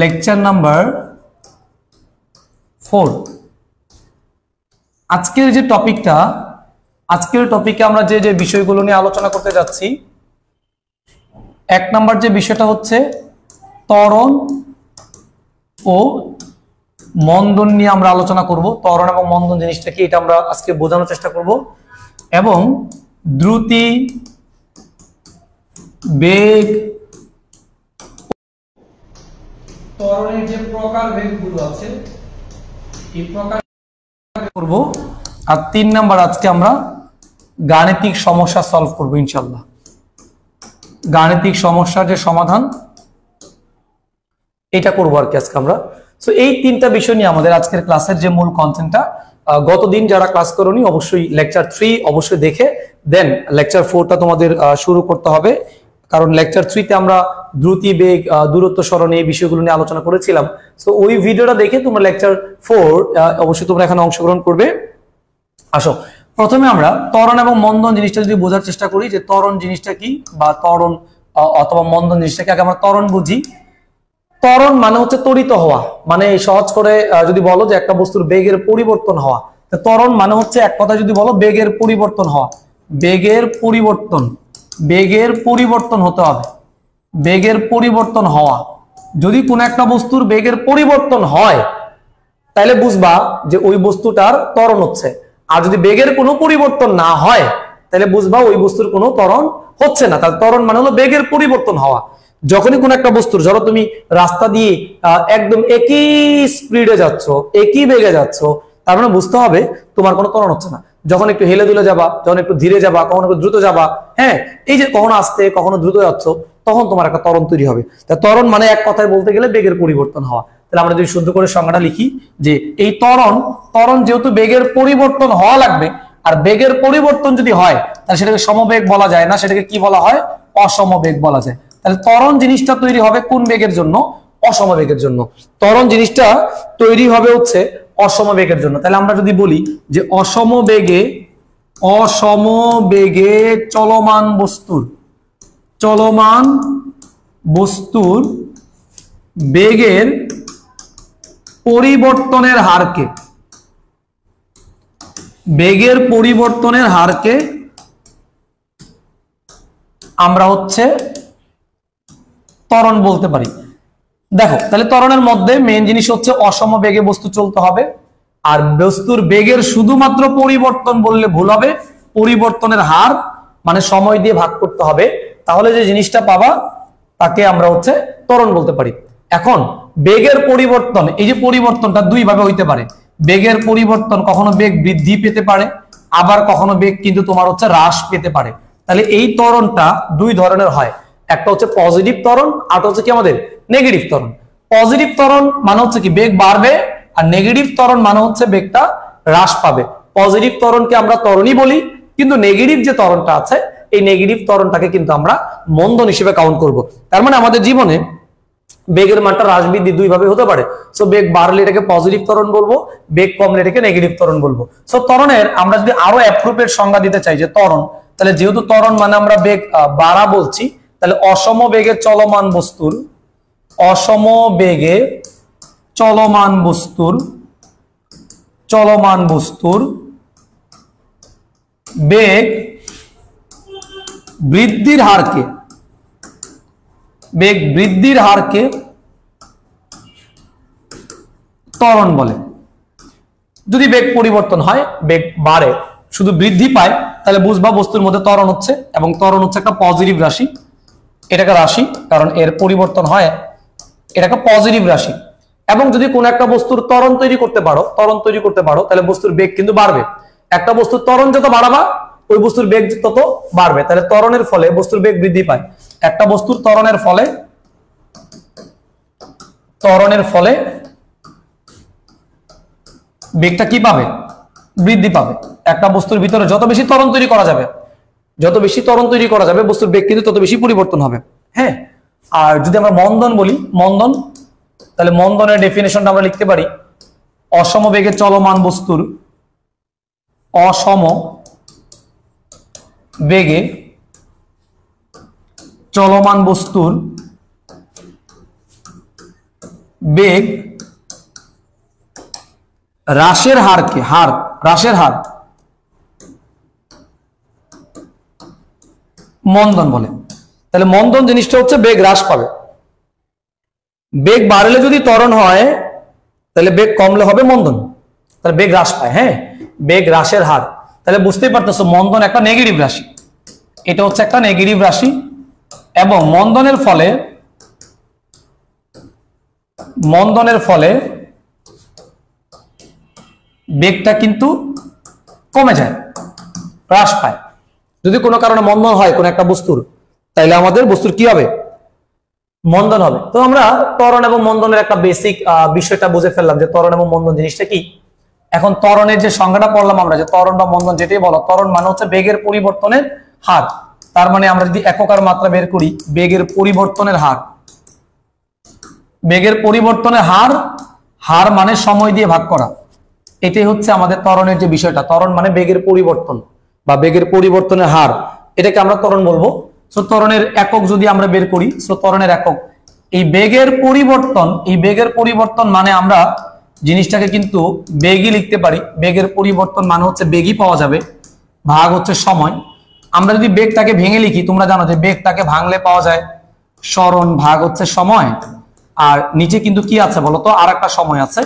Lecture number 4। আজকের যে টপিকটা, আজকের টপিকে আমরা যে যে বিষয়গুলো নিয়ে আলোচনা করতে যাচ্ছি, 1 নাম্বার যে বিষয়টা হচ্ছে ত্বরণ ও মন্দন নিয়ে আমরা আলোচনা করব। ত্বরণ এবং মন্দন জিনিসটা কি, এটা আমরা আজকে বোঝানোর চেষ্টা করব। এবং দ্রুতি, বেগ, ত্বরণের যে প্রকার বেগগুলো আছে এই প্রকার করব। আর 3 নাম্বার আজকে আমরা গাণিতিক সমস্যা সলভ করব ইনশাআল্লাহ। গাণিতিক সমস্যার যে সমাধান এটা করব আর কি আজকে আমরা। সো এই 3টা বিষয় নিয়ে আমাদের আজকের ক্লাসের যে মূল কন্টেন্টটা। গতদিন যারা ক্লাস করোনি অবশ্যই লেকচার 3 অবশ্যই দেখে দেন লেকচার 4টা তোমাদের শুরু করতে হবে, কারণ লেকচার 3তে আমরা দ্রুতি, বেগ, দূরত্ব, সরণ এই বিষয়গুলো নিয়ে আলোচনা করেছিলাম। সো ওই ভিডিওটা দেখে তোমরা লেকচার 4 অবশ্যই তোমরা এখানে অংশগ্রহণ করবে। আসো প্রথমে আমরা ত্বরণ এবং মন্দন জিনিসটা যদি বোঝার চেষ্টা করি, যে ত্বরণ জিনিসটা কি বা ত্বরণ অথবা মন্দন জিনিসটাকে আগে আমরা ত্বরণ বুঝি। ত্বরণ মানে হচ্ছে ত্বরিত হওয়া, মানে সহজ করে যদি বলো যে একটা বস্তুর বেগের পরিবর্তন হওয়া। ত্বরণ মানে হচ্ছে এক কথা যদি বলো বেগের পরিবর্তন হওয়া। বেগের পরিবর্তন, বেগের পরিবর্তন হতে হবে, বেগের পরিবর্তন হওয়া। যদি কোন একটা বস্তুর বেগের পরিবর্তন হয় তাহলে বুঝবা যে ওই বস্তুটার ত্বরণ হচ্ছে। আর যদি বেগের কোনো পরিবর্তন না হয় তাহলে বুঝবা ওই বস্তুর কোনো ত্বরণ হচ্ছে না। তাহলে ত্বরণ মানে হলো বেগের পরিবর্তন হওয়া। যখনই কোন একটা বস্তুর, ধরো তুমি রাস্তা দিয়ে একদম একই স্পিডে যাচ্ছ, একই বেগে যাচ্ছ, তার মানে বুঝতে হবে তোমার কোনো ত্বরণ হচ্ছে না। যখন একটু হেলে দুলে যাবা, যখন একটু ধীরে যাবা, কখনো একটু দ্রুত যাবা, হ্যাঁ, এই যে কখনো আস্তে কখনো দ্রুত যাচ্ছ, তখন তোমার একটা ত্বরণ তৈরি হবে। তা ত্বরণ মানে এক কথায় বলতে গেলে বেগের পরিবর্তন হওয়া। তাহলে আমরা যদি শুদ্ধ করে সংজ্ঞাটা লিখি যে এই ত্বরণ, ত্বরণ যেহেতু বেগের পরিবর্তন হওয়া লাগবে, আর বেগের পরিবর্তন যদি হয় তাহলে সেটাকে সমবেগ বলা যায় না, সেটাকে কি বলা হয়? অসমবেগ বলা যায়। তাহলে ত্বরণ জিনিসটা তৈরি হবে কোন বেগের জন্য? অসমবেগের জন্য। ত্বরণ জিনিসটা তৈরি হবে হচ্ছে অসমবেগের জন্য। তাহলে আমরা যদি বলি যে অসমবেগে, অসমবেগে চলমান বস্তুর, চলমান বস্তুর বেগের পরিবর্তনের হারকে, বেগের পরিবর্তনের হারকে আমরা হচ্ছে ত্বরণ বলতে পারি। দেখো তাহলে ত্বরণের মধ্যে মেইন জিনিস হচ্ছে অসমবেগে বস্তু চলতে হবে। আর বস্তুর বেগের শুধুমাত্র পরিবর্তন বললে ভুল হবে, পরিবর্তনের হার মানে সময় দিয়ে ভাগ করতে হবে, তাহলে যে জিনিসটা পাবা তাকে আমরা হচ্ছে ত্বরণ বলতে পারি। এখন বেগের পরিবর্তন, এই যে পরিবর্তনটা দুই ভাবে হইতে পারে। বেগের পরিবর্তন কখনো বেগ বৃদ্ধি পেতে পারে, আবার কখনো বেগ কিন্তু তোমার হচ্ছে হ্রাস পেতে পারে। তাহলে এই ত্বরণটা দুই ধরনের হয়, একটা হচ্ছে পজিটিভ ত্বরণ, আর হচ্ছে কি আমাদের নেগেটিভ ত্বরণ। পজিটিভ ত্বরণ মানে হচ্ছে কি বেগ বাড়বে, আর নেগেটিভ ত্বরণ মানে হচ্ছে বেগটা হ্রাস পাবে। পজিটিভ ত্বরণকে আমরা ত্বরণই বলি, কিন্তু নেগেটিভ যে ত্বরণটা আছে এই নেগেটিভ ত্বরণটাকে কিন্তু আমরা মন্দন হিসেবে কাউন্ট করব। তার মানে আমাদের জীবনে বেগের মানটা হ্রাস বৃদ্ধি দুই ভাবে হতে পারে। সো বেগ বাড়লে এটাকে পজিটিভ ত্বরণ বলবো, বেগ কমলে এটাকে নেগেটিভ ত্বরণ বলবো। সো ত্বরণের আমরা যদি আরো অ্যাপ্রোপ্রিয়েট সংজ্ঞা দিতে চাই যে ত্বরণ, তাহলে যেহেতু ত্বরণ মানে আমরা বেগ বাড়া বলছি, তাহলে অসম বেগে চলমান বস্তুর, অসম বেগে চলমান বস্তুর, চলমান বস্তুর বেগ বৃদ্ধির হারকে, বেগ বৃদ্ধির হারকে ত্বরণ বলে। যদি বেগ পরিবর্তন হয়, বেগ বাড়ে, শুধু বৃদ্ধি পায়, তাহলে বুঝবা বস্তুর মধ্যে ত্বরণ হচ্ছে, এবং ত্বরণ হচ্ছে একটা পজিটিভ রাশি। এটাকে রাশি, কারণ এর পরিবর্তন হয়, এটাকে পজিটিভ রাশি। এবং যদি কোন একটা বস্তুর ত্বরণ তৈরি করতে পারো, ত্বরণ তৈরি করতে পারো, তাহলে বস্তুর বেগ কিন্তু বাড়বে। একটা বস্তুর ত্বরণ যত বাড়াবা ওই বস্তুর বেগ তত বাড়বে। তাহলে ত্বরণের ফলে বস্তুর বেগ বৃদ্ধি পায়। একটা বস্তুর ত্বরণের ফলে, ত্বরণের ফলে বেগটা কি পাবে? বৃদ্ধি পাবে। একটা বস্তুর ভিতরে যত বেশি ত্বরণ তৈরি করা যাবে, যত বেশি ত্বরণ তৈরি করা যাবে বস্তুর বেগ কিন্তু তত বেশি পরিবর্তন হবে। হ্যাঁ, আর যদি আমরা মন্দন বলি, মন্দন, তাহলে মন্দনের ডেফিনেশনটা আমরা লিখতে পারি অসম বেগে চলমান বস্তুর, অসম বেগে চলমান বস্তুর বেগ হ্রাসের হারকে হ্রাসের হার মন্দন বলে। তাহলে মন্দন জিনিসটা হচ্ছে বেগ হ্রাস পাবে। বেগ বাড়লে যদি ত্বরণ হয় তাহলে বেগ কমলে হবে মন্দন, তাহলে বেগ হ্রাস পায়। হ্যাঁ, বেগ হ্রাসের হার, তাহলে বুঝতেই পারতেছো মন্দন একটা নেগেটিভ রাশি, এটা হচ্ছে একটা নেগেটিভ রাশি এবং মন্দনের ফলে বেগটা কিন্তু কমে যায়, হ্রাস পায়। যদি কোনো কারণে মন্দন হয় কোন একটা বস্তুর, তাহলে আমাদের বস্তুর কি হবে? মন্দন হবে। তো আমরা ত্বরণ এবং মন্দনের একটা বেসিক বিষয়টা বুঝে ফেললাম যে ত্বরণ এবং মন্দন জিনিসটা কি। এখন ত্বরণের যে সংজ্ঞাটা পড়লাম আমরা, যে ত্বরণ বা মন্দন যেটাই বলো, ত্বরণ মানে হচ্ছে বেগের পরিবর্তনের হার। তার মানে আমরা যদি এককার মাত্রা বের করি, বেগের পরিবর্তনের হার, বেগের পরিবর্তনের হার মানে সময় দিয়ে ভাগ করা, এটাই হচ্ছে আমাদের ত্বরণের যে বিষয়টা। ত্বরণ মানে বেগের পরিবর্তন বা বেগের পরিবর্তনের হার, এটাকে আমরা ত্বরণ বলবো। সো ত্বরণের একক যদি আমরা বের করি, সো ত্বরণের একক এই বেগের পরিবর্তন মানে আমরা জিনিসটাকে কিন্তু বেগই লিখতে পারি। বেগের পরিবর্তন মানে হচ্ছে বেগই পাওয়া যাবে, ভাগ হচ্ছে সময়। আমরা যদি বেগটাকে ভেঙে লিখি, তোমরা জানো যে বেগটাকে ভাঙলে পাওয়া যায় সরণ ভাগ হচ্ছে সময়, আর নিচে কিন্তু কি আছে বলতো, আর একটা সময় আছে।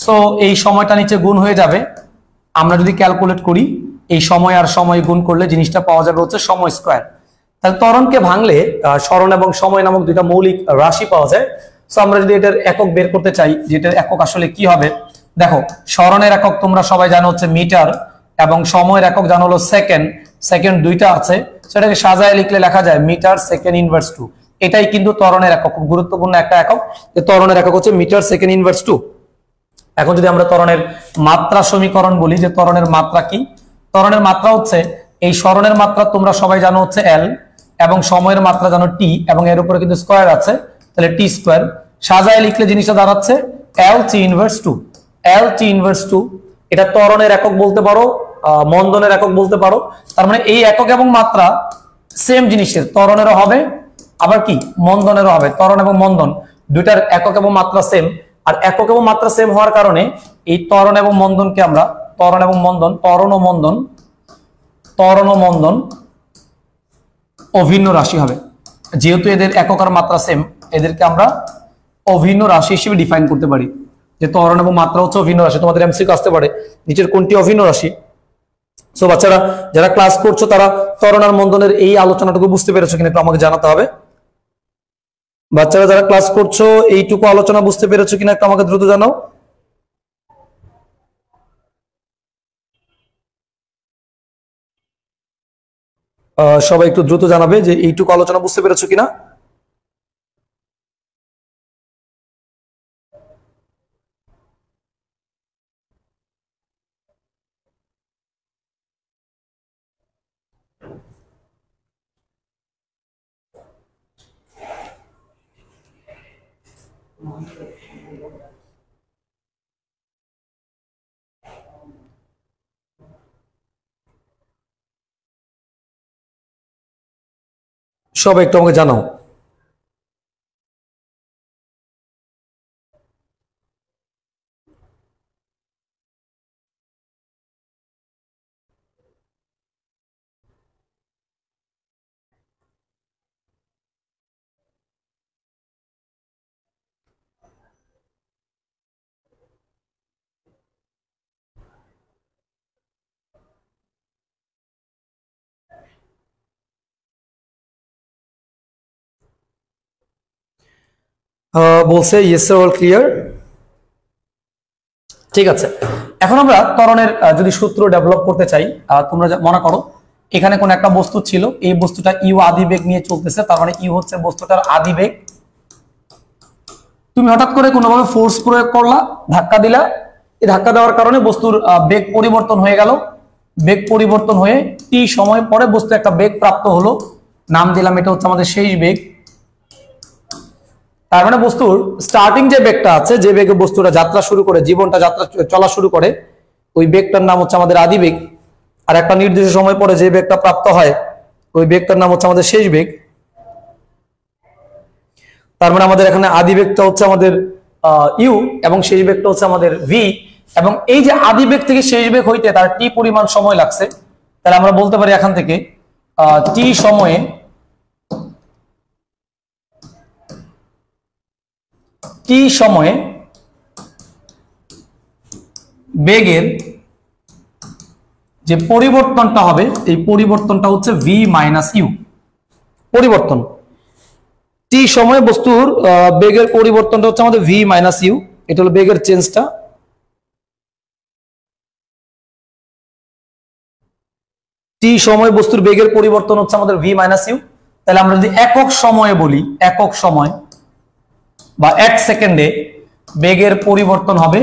সো এই সময়টা নিচে গুণ হয়ে যাবে। আমরা যদি ক্যালকুলেট করি, এই সময় আর সময় গুণ করলে জিনিসটা পাওয়া যাবে হচ্ছে সময় স্কোয়ার। তাহলে ত্বরণকে ভাঙলে সরণ এবং সময় নামক দুইটা মৌলিক রাশি পাওয়া যায়। সো আমরা যদি এটার একক বের করতে চাই, যেটার একক আসলে কি হবে, দেখো সরণের একক তোমরা সবাই জানো হচ্ছে মিটার এবং সময়ের একক জানো হলো সেকেন্ড। সেকেন্ড দুইটা আছে, সেটাকে সাজায় লিখলে লেখা যায় মিটার সেকেন্ড ইনভার্স 2। এটাই কিন্তু ত্বরণের একক, খুব গুরুত্বপূর্ণ একটা একক। যে ত্বরণের একক হচ্ছে মিটার সেকেন্ড ইনভার্স 2। এখন যদি আমরা ত্বরণের মাত্রা সমীকরণ বলি, যে ত্বরণের মাত্রা কি, ত্বরণের মাত্রা হচ্ছে এই সরণের মাত্রা তোমরা সবাই জানো হচ্ছে এল, এবং সময়ের মাত্রা জানো টি, এবং এর উপরে কিন্তু স্কোয়ার আছে, তাহলে টি স্কোয়ার। সাজায় লিখলে জিনিসটা দাঁড়াচ্ছে এল টি ইনভার্স 2। এল টি ইনভার্স 2 এটা ত্বরণের একক বলতে পারো, মন্দনের একক বলতে পারো। তার মানে এই একক এবং মাত্রা সেম জিনিসের, ত্বরণেরও হবে আবার কি মন্দনেরও হবে। ত্বরণ এবং মন্দন দুইটার একক এবং মাত্রা সেম, আর একক এবং মাত্রা সেম হওয়ার কারণে এই ত্বরণ এবং মন্দনকে আমরা ত্বরণ ও মন্দন অভিন্ন রাশি হবে। যেহেতু এদের একক আর মাত্রা সেম, এদেরকে আমরা অভিন্ন রাশি হিসেবে ডিফাইন করতে পারি, যে ত্বরণ এবং মাত্রা হচ্ছে অভিন্ন রাশি। তোমাদের এমসিকিউ আসতে পারে নিচের কোনটি অভিন্ন রাশি। সো বাচ্চারা যারা ক্লাস করছো, তারা ত্বরণ আর মন্দনের এই আলোচনাটুকু বুঝতে পেরেছো কিনা একটু আমাকে জানাতে হবে। বাচ্চারা যারা ক্লাস করছো, এইটুকু আলোচনা বুঝতে পেরেছো কিনা একটু আমাকে দ্রুত জানাও। সবাই একটু দ্রুত জানাবে যে এইটুকু আলোচনা বুঝতে পেরেছো কিনা। সবাই একটু আমাকে জানাও। বলছে ইয়েস স্যার, অল ক্লিয়ার। ঠিক আছে, এখন আমরা ত্বরণের যদি সূত্র ডেভেলপ করতে চাই, তোমরা মনে করো এখানে কোন একটা বস্তু ছিল, এই বস্তুটা ইউ আদিবেগ নিয়ে চলতেছে, তার মানে ইউ হচ্ছে বস্তুটার আদিবেগ। তুমি হঠাৎ করে কোনোভাবে ফোর্স প্রয়োগ করলা, ধাক্কা দিলা, এই ধাক্কা দেওয়ার কারণে বস্তুর বেগ পরিবর্তন হয়ে গেল। বেগ পরিবর্তন হয়ে টি সময় পরে বস্তু একটা বেগ প্রাপ্ত হলো, নাম দিলাম এটা হচ্ছে আমাদের শেষ বেগ। তার মানে বস্তুর স্টার্টিং যে বেগটা আছে, যে বেগে বস্তুটা যাত্রা শুরু করে, জীবনটা যাত্রা চলা শুরু করে, ওই বেগটার নাম হচ্ছে আমাদের আদি বেগ। আর একটা নির্দিষ্ট সময় পরে যে বেগটা প্রাপ্ত হয়, ওই বেগটার নাম হচ্ছে আমাদের শেষ বেগ। তার মানে আমাদের এখানে আদি বেগটা হচ্ছে আমাদের ইউ এবং শেষ বেগটা হচ্ছে আমাদের ভি, এবং এই যে আদি বেগ থেকে শেষ বেগ হইতে তার টি পরিমাণ সময় লাগছে, তাহলে আমরা বলতে পারি এখান থেকে টি সময়ে বেগের যে পরিবর্তনটা হবে এই পরিবর্তনটা হচ্ছে ভি মাইনাস ইউ। পরিবর্তন টি সময়ে বস্তুর বেগের পরিবর্তনটা হচ্ছে আমাদের ভি মাইনাস ইউ, এটা হলো বেগের চেঞ্জটা। টি সময় বস্তুর বেগের পরিবর্তন হচ্ছে আমাদের ভি মাইনাস ইউ। তাহলে আমরা যদি একক সময়ে বলি, একক সময় বা 1 সেকেন্ডে বেগের পরিবর্তন হবে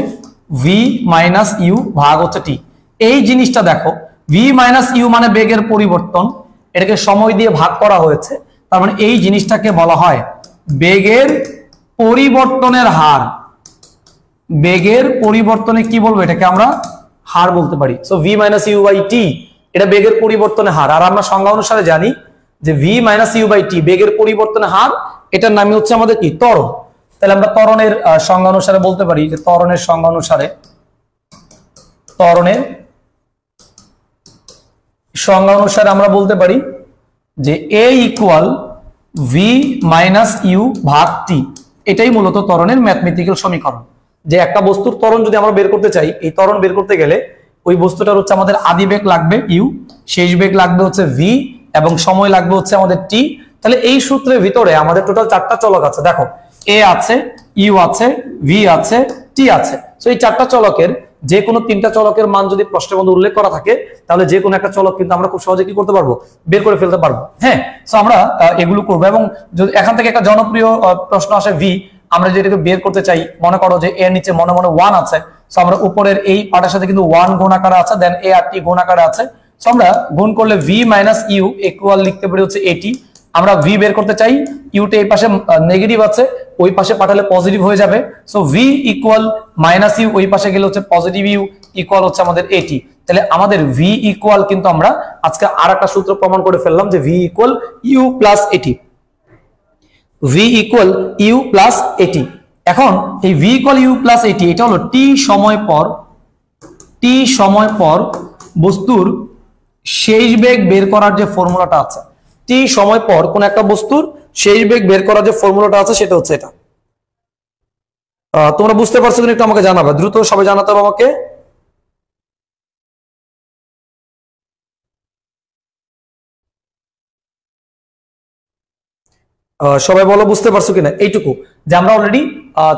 ভি মাইনাস ইউ ভাগ হচ্ছে টি। এই জিনিসটা দেখো, ভি মাইনাস ইউ মানে বেগের পরিবর্তন, এটাকে সময় দিয়ে ভাগ করা হয়েছে, তার মানে এই জিনিসটাকে বলা হয় বেগের পরিবর্তনের হার। বেগের পরিবর্তনে কি বলবো, এটাকে আমরা হার বলতে পারি। So v minus u by t এটা বেগের পরিবর্তনের হার। আর আমরা সংজ্ঞা অনুসারে জানি যে ভি মাইনাস ইউ বাই টি বেগের পরিবর্তনের হার, এটার নামই হচ্ছে আমাদের কি, ত্বরণ। তাহলে আমরা ত্বরণের সংজ্ঞা অনুসারে বলতে পারি যে ত্বরণের সংজ্ঞা অনুসারে আমরা বলতে পারি যে এ ইকুয়াল ভি মাইনাস ইউ ভাগ টি। এটাই মূলত ত্বরণের ম্যাথমেটিক্যাল সমীকরণ। যে একটা বস্তুর ত্বরণ যদি আমরা বের করতে চাই, এই ত্বরণ বের করতে গেলে ওই বস্তুটার হচ্ছে আমাদের আদি বেগ লাগবে ইউ, শেষ বেগ লাগবে হচ্ছে ভি, এবং সময় লাগবে হচ্ছে আমাদের টি। তাহলে এই সূত্রের ভিতরে আমাদের টোটাল 4টা চলক আছে। দেখো, এ আছে, ইউ আছে, ভি আছে, টি আছে। তো এই 4টা চলকের যে কোনো 3টা চলকের মান যদি প্রশ্নের মধ্যে উল্লেখ করা থাকে, তাহলে যে কোনো একটা চলক কিন্তু আমরা খুব সহজে কি করতে পারবো, বের করে ফেলতে পারবো। হ্যাঁ, তো আমরা এগুলো করবো। এবং যদি এখান থেকে একটা জনপ্রিয় প্রশ্ন আসে ভি, আমরা যেটাকে বের করতে চাই, মনে করো যে এর নিচে মনে মনে 1 আছে, তো আমরা উপরের এই পার্টের সাথে কিন্তু 1 গুণ আকারে আছে, দেন এ আর টি গুণ আকারে আছে। তো আমরা গুণ করলে ভি মাইনাস ইউ ইকুয়াল লিখতে পারি হচ্ছে এটি। আমরা ভি বের করতে চাই, ইউটা এই পাশে নেগেটিভ আছে, ওই পাশে পাঠালে পজিটিভ হয়ে যাবে। So v equal minus u, ওই পাশে গেলে হচ্ছে পজিটিভ ইউ ইকুয়াল হচ্ছে আমাদের এটি। তাহলে আমাদের ভি ইকুয়াল কিন্তু আমরা আজকে আর একটা সূত্র প্রমাণ করে ফেললাম যে ভি ইকুয়াল ইউ প্লাস এটি। ভি ইকুয়াল ইউ প্লাস এটি। এখন এই ভি ইকুয়াল ইউ প্লাস এটি, এটা হলো টি সময় পর বস্তুর শেষ বেগ বের করার যে ফর্মুলাটা আছে। টি সময় পর কোন একটা বস্তুর শেষ বেগ বের করার যে ফর্মুলাটা আছে সেটা হচ্ছে এটা। তোমরা বুঝতে পারছো কিনা একটু আমাকে জানাবে, দ্রুত সবাই জানাতে হবে আমাকে। সবাই বলো বুঝতে পারছো কিনা এইটুকু, যে আমরা অলরেডি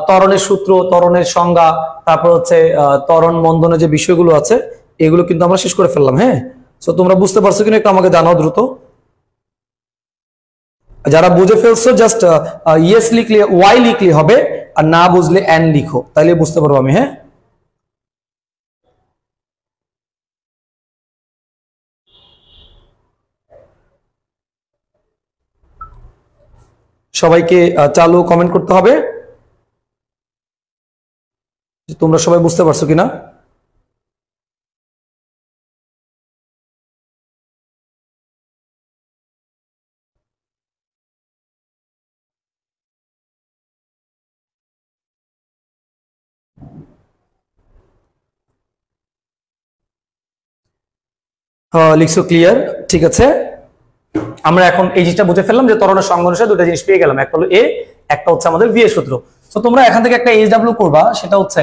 ত্বরণের সূত্র, ত্বরণের সংজ্ঞা, তারপর হচ্ছে ত্বরণ মন্দনের যে বিষয়গুলো আছে এগুলো কিন্তু আমরা শেষ করে ফেললাম। হ্যাঁ, তো তোমরা বুঝতে পারছো কিনা একটু আমাকে জানাও দ্রুত। যারা বুঝে ফেলছো জাস্ট ইয়েস লিখলে, ওয়াই লিখলে হবে, আর না বুঝলে এন লিখো, তাইলে বুঝতে পারবো আমি। হ্যাঁ, সবাইকে চালু কমেন্ট করতে হবে তোমরা সবাই বুঝতে পারছো কিনা। লিখছো ক্লিয়ার, ঠিক আছে। আমরা এখন এই জিনিসটা বুঝে ফেললাম যে ত্বরণের সংজ্ঞা অনুসারে দুটো জিনিস পেয়ে গেলাম, একটা হলো এ, একটা হচ্ছে আমাদের ভি এর সূত্র। তো তোমরা এখান থেকে একটা এইচডব্লিউ করবা, সেটা হচ্ছে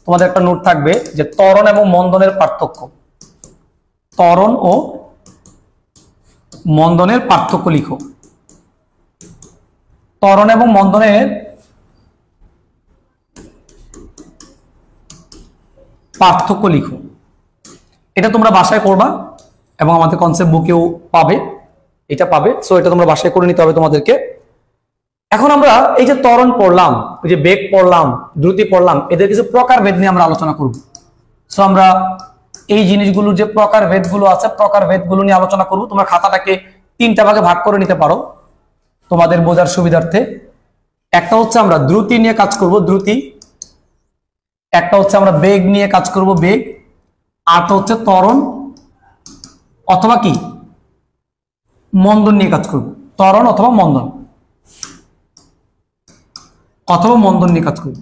তোমাদের একটা নোট থাকবে যে ত্বরণ এবং মন্দনের পার্থক্য। ত্বরণ ও মন্দনের পার্থক্য লিখো। ত্বরণ এবং মন্দনের পার্থক্য লিখো। এটা তোমরা বাসায় করবা এবং আমাদের কনসেপ্ট বুকেও পাবে, এটা পাবে। সো এটা তোমরা বাসায় করে নিতে হবে তোমাদেরকে। এখন আমরা এই যে ত্বরণ পড়লাম, ওই যে বেগ পড়লাম, দ্রুতি পড়লাম, এদের কিছু প্রকারভেদ নিয়ে আমরা আলোচনা করব। সো আমরা এই জিনিসগুলোর যে প্রকারভেদগুলো আছে, প্রকারভেদগুলো নিয়ে আলোচনা করব। তোমরা খাতাটাকে 3টা ভাগে ভাগ করে নিতে পারো তোমাদের বোঝার সুবিধার্থে। একটা হচ্ছে আমরা দ্রুতি নিয়ে কাজ করব, দ্রুতি। একটা হচ্ছে আমরা বেগ নিয়ে কাজ করব, বেগ। আর হচ্ছে ত্বরণ অথবা কি মন্দন নিয়ে কাজ করব, ত্বরণ অথবা মন্দন নিয়ে কাজ করব।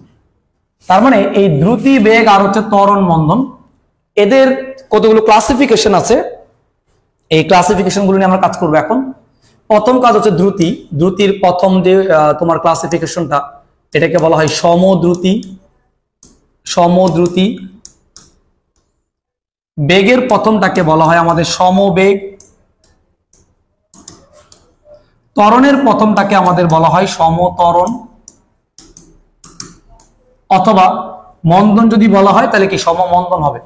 তার মানে এই দ্রুতি, বেগ আর হচ্ছে ত্বরণ, মন্দন, এদের কতগুলো ক্লাসিফিকেশন আছে। এই ক্লাসিফিকেশন গুলো নিয়ে আমরা কাজ করবো এখন। প্রথম কাজ হচ্ছে দ্রুতি। দ্রুতির প্রথম যে তোমার ক্লাসিফিকেশনটা, এটাকে বলা হয় সমদ্রুতি। সমদ্রুতি। বেগের প্রথমটাকে বলা হয় আমাদের সমবেগ। ত্বরণের প্রথমটাকে আমাদের বলা হয় সমত্বরণ, অথবা মন্দন যদি বলা হয় তাহলে কি সমমন্দন হবে।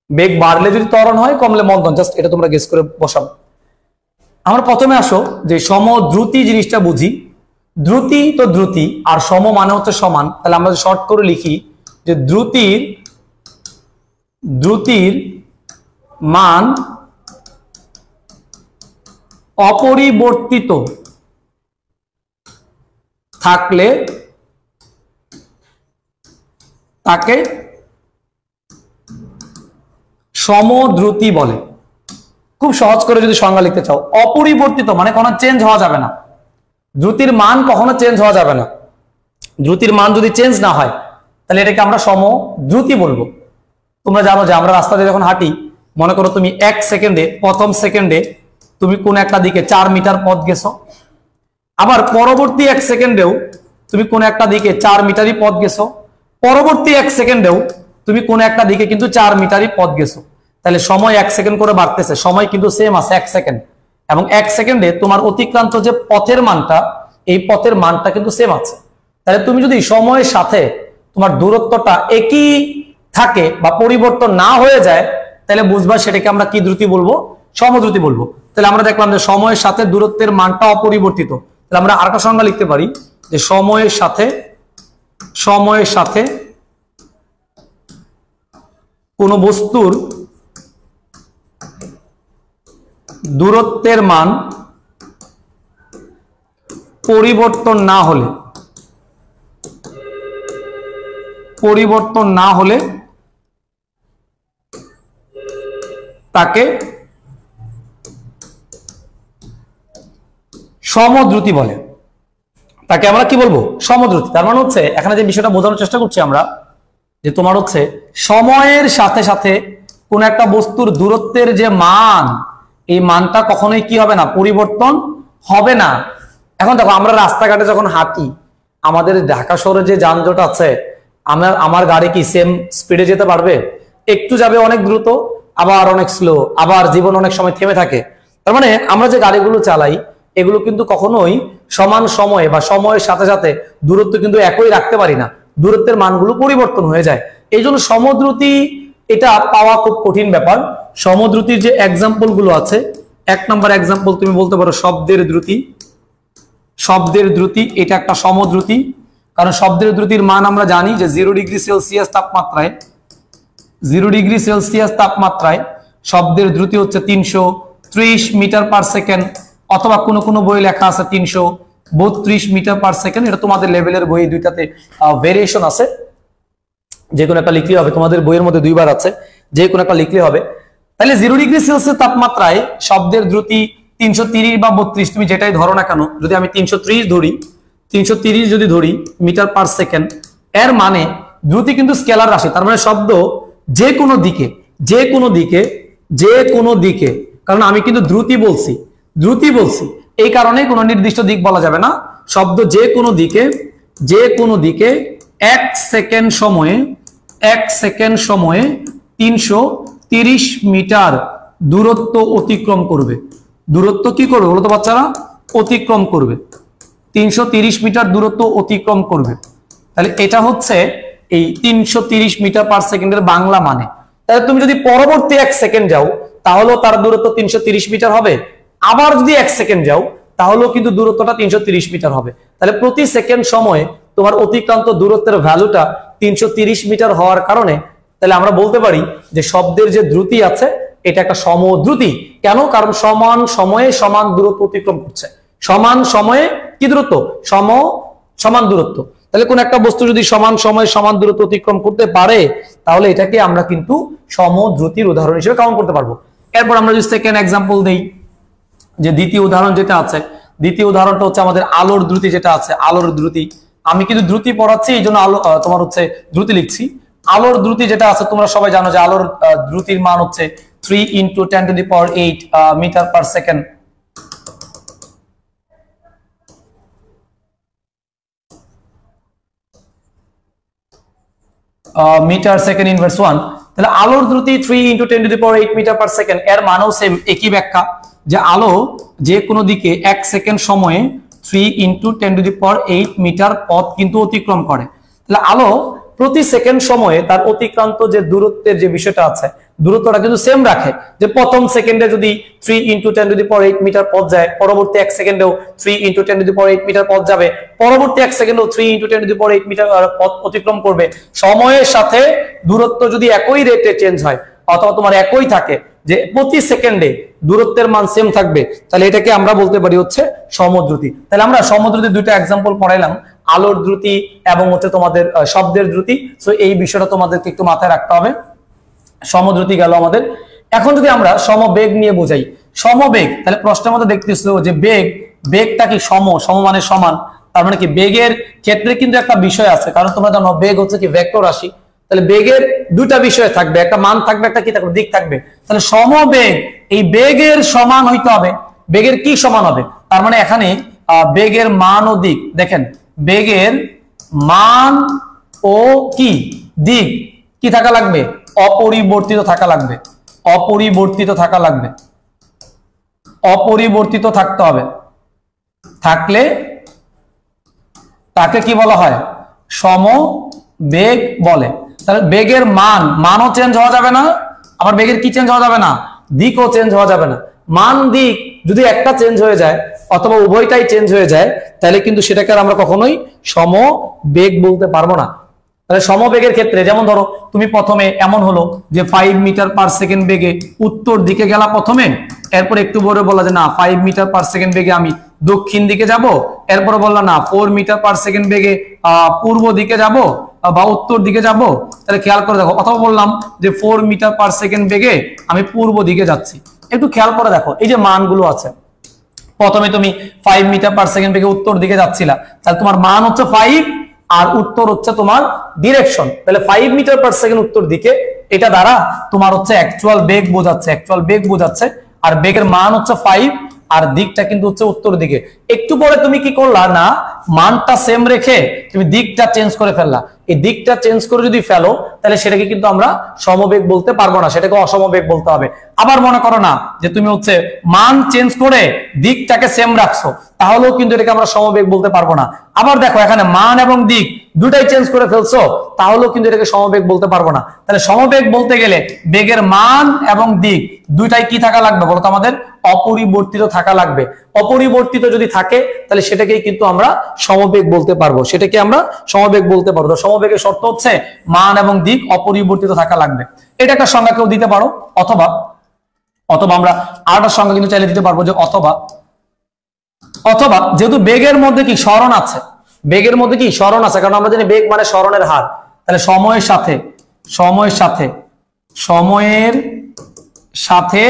বেগ বাড়লে যদি ত্বরণ হয়, কমলে মন্দন, জাস্ট এটা তোমরা গেস করে বসাবো। আমরা প্রথমে আসো যে সমদ্রুতি জিনিসটা বুঝি। দ্রুতি তো দ্রুতি, আর সম মানে হচ্ছে সমান। তাহলে আমরা শর্ট করে লিখি যে দ্রুতির মান অপরিবর্তিত থাকলে তাকে সমদ্রুতি বলে। খুব সহজ করে যদি সংজ্ঞা লিখতে চাও, অপরিবর্তিত মানে কোনো চেঞ্জ হওয়া যাবে না। দ্রুতির মান কখনো চেঞ্জ হওয়া যাবে না। দ্রুতির মান যদি চেঞ্জ না হয় তাহলে এটাকে আমরা সমদ্রুতি বলবো। তোমরা জানো যে আমরা রাস্তা দিয়ে যখন হাঁটি, মনে করো তুমি প্রথম সেকেন্ডে তুমি কোন একটা দিকে 4 মিটার পথ গেছো, আবার পরবর্তী 1 সেকেন্ডেও তুমি কোন একটা দিকে 4 মিটারই পথ গেছো, পরবর্তী 1 সেকেন্ডেও তুমি কোন একটা দিকে কিন্তু 4 মিটারই পথ গেছো। তাহলে সময় 1 সেকেন্ড করে বাড়তেছে, সময় কিন্তু সেম আছে 1 সেকেন্ড, এবং 1 সেকেন্ডে তোমার অতিক্রান্ত যে পথের মানটা, এই পথের মানটা কিন্তু সেম আছে। তাহলে তুমি যদি সময়ের সাথে তোমার দূরত্বটা একই থাকে বা পরিবর্তন না হয়ে যায়, তাহলে বুঝবা সেটাকে আমরা কি দ্রুতি বলবো, সমদ্রুতি বলবো। তাহলে আমরা দেখলাম যে সময়ের সাথে দূরত্বের মানটা অপরিবর্তিত। তাহলে আমরা আরেকটা সংজ্ঞা লিখতে পারি যে সময়ের সাথে কোন বস্তুর দূরত্বের মান পরিবর্তন না হলে তাকে সমদ্রুতি বলে। তাকে আমরা কি বলবো, সমদ্রুতি। তার মানে হচ্ছে এখানে যে বিষয়টা বোঝানোর চেষ্টা করছি আমরা, যে তোমার হচ্ছে সময়ের সাথে সাথে কোন একটা বস্তুর দূরত্বের যে মান, এই মানটা কখনোই কি হবে না, পরিবর্তন হবে না। এখন দেখো আমরা রাস্তাঘাটে যখন হাঁটি, আমাদের ঢাকা শহরে যে যানজট আছে, আমার গাড়ি কি সেম স্পিডে যেতে পারবে? একটু যাবে অনেক দ্রুত, আবার অনেক স্লো, আবার জীবন অনেক সময় থেমে থাকে। তার মানে আমরা যে গাড়িগুলো চালাই, এগুলো কিন্তু কখনোই সমান সময়ে বা সময়ের সাথে সাথে দূরত্ব কিন্তু একই রাখতে পারি না, দূরত্বের মানগুলো পরিবর্তন হয়ে যায়। এই জন্য সমদ্রুতি এটা পাওয়া খুব কঠিন ব্যাপার। সমদ্রুতির যে এক্সাম্পল গুলো আছে, 1 নম্বর এক্সাম্পল তুমি বলতে পারো শব্দের দ্রুতি। শব্দের দ্রুতি এটা একটা সমদ্রুতি, কারণ শব্দের দ্রুতির মান আমরা জানি যে 0 ডিগ্রি সেলসিয়াস তাপমাত্রায় শব্দের দ্রুতি হচ্ছে 330 মিটার পার সেকেন্ড, অথবা কোনো কোনো বই লেখা আছে 332 মিটার পার সেকেন্ড। এটা তোমাদের লেভেলের বই, দুইটাতে ভেরিয়েশন আছে, যে কোনো একটা লিখলে হবে। তোমাদের বইয়ের মধ্যে 2 বার আছে, যে কোনো একটা লিখলে হবে। তাহলে 0 ডিগ্রি সেলসিয়াস তাপমাত্রায় শব্দের দ্রুতি 330 বা 32, তুমি যেটাই ধরো না কেন, যদি আমি 330 যদি ধরি মিটার পার সেকেন্ড, এর মানে দ্রুতি কিন্তু স্কেলার রাশি। তার মানে শব্দ যে কোনো দিকে, কারণ আমি কিন্তু দ্রুতি বলছি, এই কারণে কোনো নির্দিষ্ট দিক বলা যাবে না। শব্দ যে কোনো দিকে 1 সেকেন্ড সময়ে 330 মিটার দূরত্ব অতিক্রম করবে। দূরত্ব কি করবে বলো তো বাচ্চারা? অতিক্রম করবে। 330 মিটার দূরত্ব অতিক্রম করবে। তাহলে এটা হচ্ছে এই 330 মিটার পার সেকেন্ডের বাংলা মানে। তাহলে তুমি যদি পরবর্তী 1 সেকেন্ড যাও, তাহলেও তার দূরত্ব 330 মিটার হবে। আবার যদি 1 সেকেন্ড যাও, তাহলেও কিন্তু দূরত্বটা 330 মিটার হবে। তাহলে প্রতি সেকেন্ড সময়ে তোমার অতিক্রান্ত দূরত্বের ভ্যালুটা 330 মিটার হওয়ার কারণে তাহলে আমরা বলতে পারি যে শব্দের যে দ্রুতি আছে, এটা একটা সমদ্রুতি। কেন? কারণ সমান সময়ে সমান দূরত্ব অতিক্রম করছে। সমান সময়ে কি দূরত্ব? সমান দূরত্ব। তাহলে কোন একটা বস্তু যদি সমান সময়ে সমান দূরত্ব অতিক্রম করতে পারে, তাহলে এটাকে আমরা কিন্তু সমদ্রুতির উদাহরণ হিসেবে কাউন্ট করতে পারবো। এরপর আমরা যদি সেকেন্ড এক্সাম্পল দেই, যে দ্বিতীয় উদাহরণ যেটা আছে, দ্বিতীয় উদাহরণটা হচ্ছে আমাদের আলোর দ্রুতি যেটা আছে, আলোর দ্রুতি। আমি কিন্তু দ্রুতি পড়াচ্ছি, এই জন্য আলো তোমার হচ্ছে দ্রুতি লিখছি। আলোর দ্রুতি যেটা আছে তোমরা সবাই জানো যে আলোর দ্রুতির মান হচ্ছে 3 × 10⁸ metre per second. Metre second inverse 1। তাহলে আলোর দ্রুতি 3 × 10⁸ মিটার পার সেকেন্ড, এর মানও সেম, একই ব্যাখ্যা যে আলো যে কোনো দিকে 1 সেকেন্ড সময়ে 3 × 10⁸ মিটার পথ কিন্তু অতিক্রম করে। তাহলে আলো প্রতি সেকেন্ড সময়ে তার অতিক্রান্ত যে দূরত্বের যে বিষয়টা আছে, দূরত্বটা কিন্তু সেম রাখে, যে প্রথম সেকেন্ডে যদি 3 × 10⁸ মিটার পথ যায়, পরবর্তী 1 সেকেন্ডেও 3 × 10⁸ মিটার পথ যাবে, পরবর্তী 1 সেকেন্ডেও 3 × 10⁸ মিটার পথ অতিক্রম করবে। সময়ের সাথে দূরত্ব যদি একই রেটে চেঞ্জ হয় অথবা তোমার একই থাকে, যে প্রতি সেকেন্ডে দূরত্বের মান সেম থাকবে, তাহলে এটাকে আমরা বলতে পারি হচ্ছে সমদ্রুতি। তাহলে আমরা সমদ্রুতির দুইটা এক্সাম্পল পড়াইলাম, আলোর দ্রুতি এবং হচ্ছে তোমাদের শব্দের দ্রুতি। সো এই বিষয়টা তোমাদেরকে একটু মাথায় রাখতে হবে। সমদ্রুতি গেল আমাদের। এখন যদি আমরা সমবেগ নিয়ে বোঝাই, সমবেগ, তাহলে প্রশ্নের মধ্যে দেখতেছিল যে বেগটা কি সম মানে সমান, তার মানে কি বেগের ক্ষেত্রে কিন্তু একটা বিষয় আছে, কারণ তোমরা জানো বেগ হচ্ছে কি ভেক্টর রাশি। তাহলে বেগের দুটা বিষয় থাকবে, একটা মান থাকবে, একটা কি থাকবে, দিক থাকবে। তাহলে সমবেগ এই বেগের সমান হইতে হবে। বেগের কি সমান হবে? তার মানে এখানে বেগের মান ও দিক, দেখেন বেগের মান ও কি দিক কি থাকা লাগবে? অপরিবর্তিত থাকা লাগবে, অপরিবর্তিত থাকা লাগবে, অপরিবর্তিত থাকতে হবে। থাকলে তাকে কি বলা হয়? সমবেগ বলে। তাহলে বেগের মানও চেঞ্জ হওয়া যাবে না, আবার বেগের কি চেঞ্জ হওয়া যাবে না? দিকও চেঞ্জ হওয়া যাবে না। মান দিক যদি একটা চেঞ্জ হয়ে যায় অথবা উভয়টাই চেঞ্জ হয়ে যায়, তাহলে কিন্তু সেটাকে আমরা কখনোই সমবেগ বলতে পারবো না। তাহলে সমবেগের ক্ষেত্রে যেমন ধরো তুমি প্রথমে এমন হলো যে 5 মিটার পার সেকেন্ড বেগে উত্তর দিকে গেলা প্রথমে, এরপর একটু পরে বললা যে না 5 মিটার পার সেকেন্ড বেগে আমি দক্ষিণ দিকে যাব, এরপর বললা না 4 মিটার পার সেকেন্ড বেগে পূর্ব দিকে যাব বা উত্তর দিকে যাব। তাহলে খেয়াল করে দেখো, অথবা বললাম যে 4 মিটার পার সেকেন্ড বেগে আমি পূর্ব দিকে যাচ্ছি। একটু খেয়াল করে দেখো এই যে মানগুলো আছে, প্রথমে তুমি 5 মিটার পার সেকেন্ড বেগে উত্তর দিকে যাচ্ছিলা, তাহলে তোমার মান হচ্ছে 5 আর উত্তর হচ্ছে তোমার ডিরেকশন। তাহলে 5 মিটার পার সেকেন্ড উত্তর দিকে, এটা দ্বারা তোমার হচ্ছে অ্যাকচুয়াল বেগ বোঝাচ্ছে, অ্যাকচুয়াল বেগ বোঝাচ্ছে। আর বেগের মান হচ্ছে 5 আর দিকটা কিন্তু হচ্ছে উত্তর দিকে। একটু পরে তুমি কি করলা না, মানটা সেম রেখে তুমি দিকটা চেঞ্জ করে ফেললা। এই দিকটা চেঞ্জ করে যদি ফেলো তাহলে সেটাকে কিন্তু আমরা সমবেগ বলতে পারবো না, সেটাকে অসমবেগ বলতে হবে। আবার মনে করো না যে তুমি হচ্ছে মান চেঞ্জ করে দিকটাকে সেম রাখছো, তাহলেও কিন্তু এটাকে আমরা সমবেগ বলতে পারবো না। আবার দেখো এখানে মান এবং দিক দুটাই চেঞ্জ করে ফেলছো, তাহলেও কিন্তু এটাকে সমবেগ বলতে পারবো না। তাহলে সমবেগ বলতে গেলে বেগের মান এবং দিক দুইটাই কি থাকা লাগবে বলতো? আমাদের অপরিবর্তিত থাকা লাগবে। অপরিবর্তিত যদি থাকে তাহলে সেটাকেই কিন্তু আমরা সমবেগ বলতে পারবো, সেটাকে আমরা সমবেগ বলতে পারবো। সমবেগের শর্ত হচ্ছে মান এবং দিক অপরিবর্তিত থাকা লাগবে। এটা একটা সংজ্ঞা কেউ দিতে পারো, অথবা আমরা আরেকটা সংজ্ঞা কিন্তু চাইলে দিতে পারবো যে অথবা যেহেতু বেগের মধ্যে কি স্মরণ আছে, বেগের মধ্যে কি স্মরণ আছে, কারণ আমরা জানি বেগ মানে স্মরণের হার। তাহলে সময়ের সাথে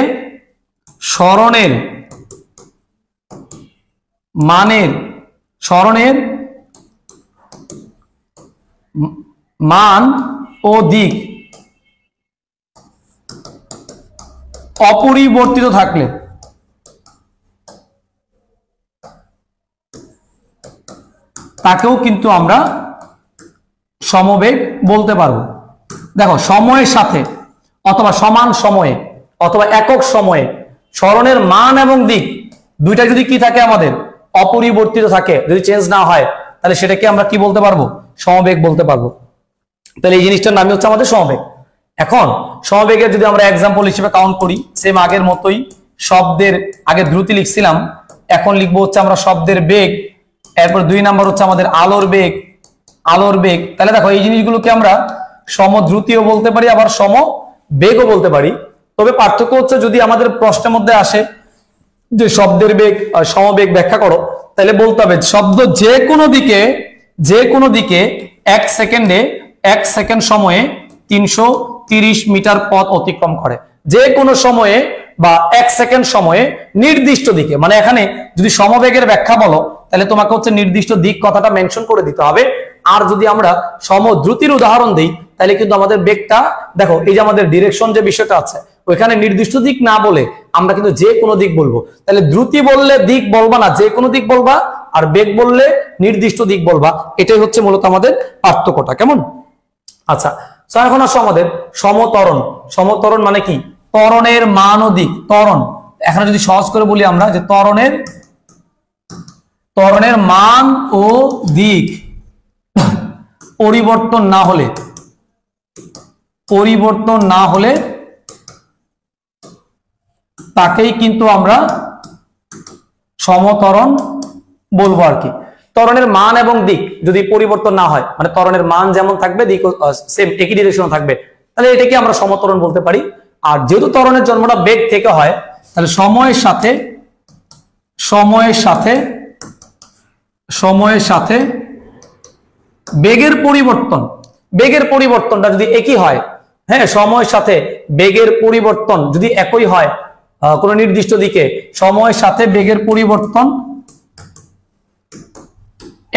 স্মরণের মান ও দিক অপরিবর্তিত থাকলে তাকেও কিন্তু আমরা সমবেগ বলতে পারবো। দেখো সময়ের সাথে অথবা সমান সময়ে অথবা একক সময়ে স্মরণের মান এবং দিক দুইটা যদি কি থাকে আমাদের অপরিবর্তিত থাকে, যদি চেঞ্জ না হয়, তাহলে সেটাকে আমরা কি বলতে পারবো? সমবেগ বলতে পারবো। তাহলে এই জিনিসটার নামই হচ্ছে আমাদের সমবেগ। এখন সমবেগের যদি আমরা এক্সাম্পল হিসেবে কাউন্ট করি, সেম আগের মতোই শব্দের আগে দ্রুতি লিখছিলাম, এখন লিখবো হচ্ছে আমরা শব্দের বেগ, এরপর 2 নাম্বার হচ্ছে আমাদের আলোর বেগ। তাহলে দেখো এই জিনিসগুলোকে আমরা সমদ্রুতিও বলতে পারি, আবার সমবেগও বলতে পারি। তবে পার্থক্য হচ্ছে যদি আমাদের প্রশ্নের মধ্যে আসে যে শব্দের বেগ সমবেগ ব্যাখ্যা করো, তাহলে বলতে হবে শব্দ যে কোনো দিকে 1 সেকেন্ড সময়ে 330 মিটার পথ অতিক্রম করে। যে কোনো সময়ে বা 1 সেকেন্ড সময়ে নির্দিষ্ট দিকে, মানে এখানে যদি সমবেগের ব্যাখ্যা বলো তাহলে তোমাকে হচ্ছে নির্দিষ্ট দিক কথাটা মেনশন করে দিতে হবে। আর যদি আমরা সমদ্রুতির উদাহরণ দিই তাহলে কিন্তু আমাদের বেগটা দেখো, এই যে আমাদের ডিরেকশন যে বিষয়টা আছে ওইখানে নির্দিষ্ট দিক না বলে আমরা কিন্তু যে কোনো দিক বলবো। তাহলে দ্রুতি বললে দিক বলবা না, যে কোনো দিক বলবা, আর বেগ বললে নির্দিষ্ট দিক বলবা। এটাই হচ্ছে মূলত আমাদের পার্থক্যটা। কেমন? আচ্ছা, তো এখন আসো আমাদের সমত্বরণ। সমত্বরণ মানে কি? ত্বরণের মান ও দিক। ত্বরণ এখানে যদি সহজ করে বলি আমরা যে ত্বরণের মান ও দিক পরিবর্তন না হলে তাকেই কিন্তু আমরা সমত্বরণ বলবো আর কি। ত্বরণের মান এবং দিক যদি পরিবর্তন না হয়, মানে ত্বরণের মান যেমন থাকবে দিক সেম একই ডিরেকশনে থাকবে, তাহলে এটাকে আমরা সমত্বরণ বলতে পারি। আর যেহেতু ত্বরণের জন্মটা বেগ থেকে হয়, তাহলে সময়ের সাথে বেগের পরিবর্তনটা যদি একই হয়, হ্যাঁ, সময়ের সাথে বেগের পরিবর্তন যদি একই হয় কোন নির্দিষ্ট দিকে, সময়ের সাথে বেগের পরিবর্তন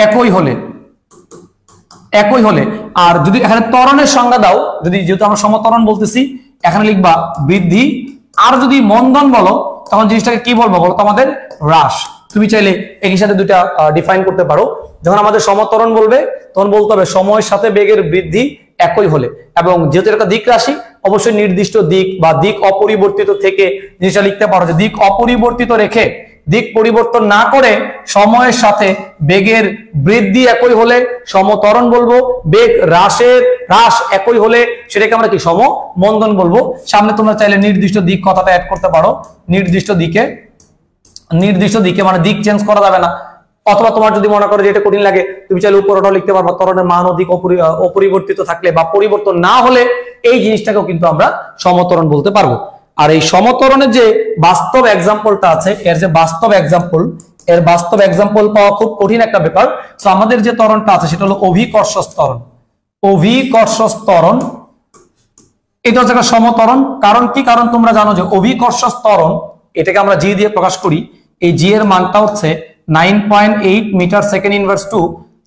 একই হলে আর যদি এখানে ত্বরণের সংজ্ঞা দাও, যদি যেহেতু আমরা সমত্বরণ বলতেছি এখানে লিখবা বৃদ্ধি, আর যদি মন্দন বলো তখন জিনিসটাকে কি বলবো বলো তো? আমাদের হ্রাস। তুমি চাইলে একই সাথে দুইটা ডিফাইন করতে পারো। যখন আমাদের সমত্বরণ বলবে তখন বলতে হবে সময়ের সাথে বেগের বৃদ্ধি একই হলে, এবং যেহেতু একটা দিক রাশি অবশ্যই নির্দিষ্ট দিক বা দিক অপরিবর্তিত থেকে জিনিসটা লিখতে পারো যে দিক অপরিবর্তিত রেখে, দিক পরিবর্তন না করে সময়ের সাথে বেগের বৃদ্ধি একই হলে সমত্বরণ বলবো। বেগ হ্রাস একই হলে সেটাকে আমরা কি সমমন্দন বলবো। সামনে তোমরা চাইলে নির্দিষ্ট দিক কথাটা অ্যাড করতে পারো। নির্দিষ্ট দিকে মানে দিক চেঞ্জ করা যাবে না। অথবা তোমার যদি মনে করো যে এটা কঠিন লাগে, তুমি চাইলে উপরটাও লিখতে পারবা। ত্বরণের মান ও দিক অপরিবর্তিত থাকলে বা পরিবর্তন না হলে এই জিনিসটাকেও কিন্তু আমরা সমত্বরণ বলতে পারবো। আর এই সমত্বরণের যে বাস্তব এক্সাম্পলটা আছে, এর বাস্তব এক্সাম্পল পাওয়া খুব কঠিন একটা ব্যাপার। তো আমাদের যে ত্বরণটা আছে সেটা হলো অভিকর্ষজ ত্বরণ। এটা হচ্ছে একটা সমত্বরণ। কারণ কি? কারণ তোমরা জানো যে অভিকর্ষজ ত্বরণ এটাকে আমরা জি দিয়ে প্রকাশ করি। এই জি এর মানটা হচ্ছে 9.8 মিটার সেকেন্ড ইনভার্স 2।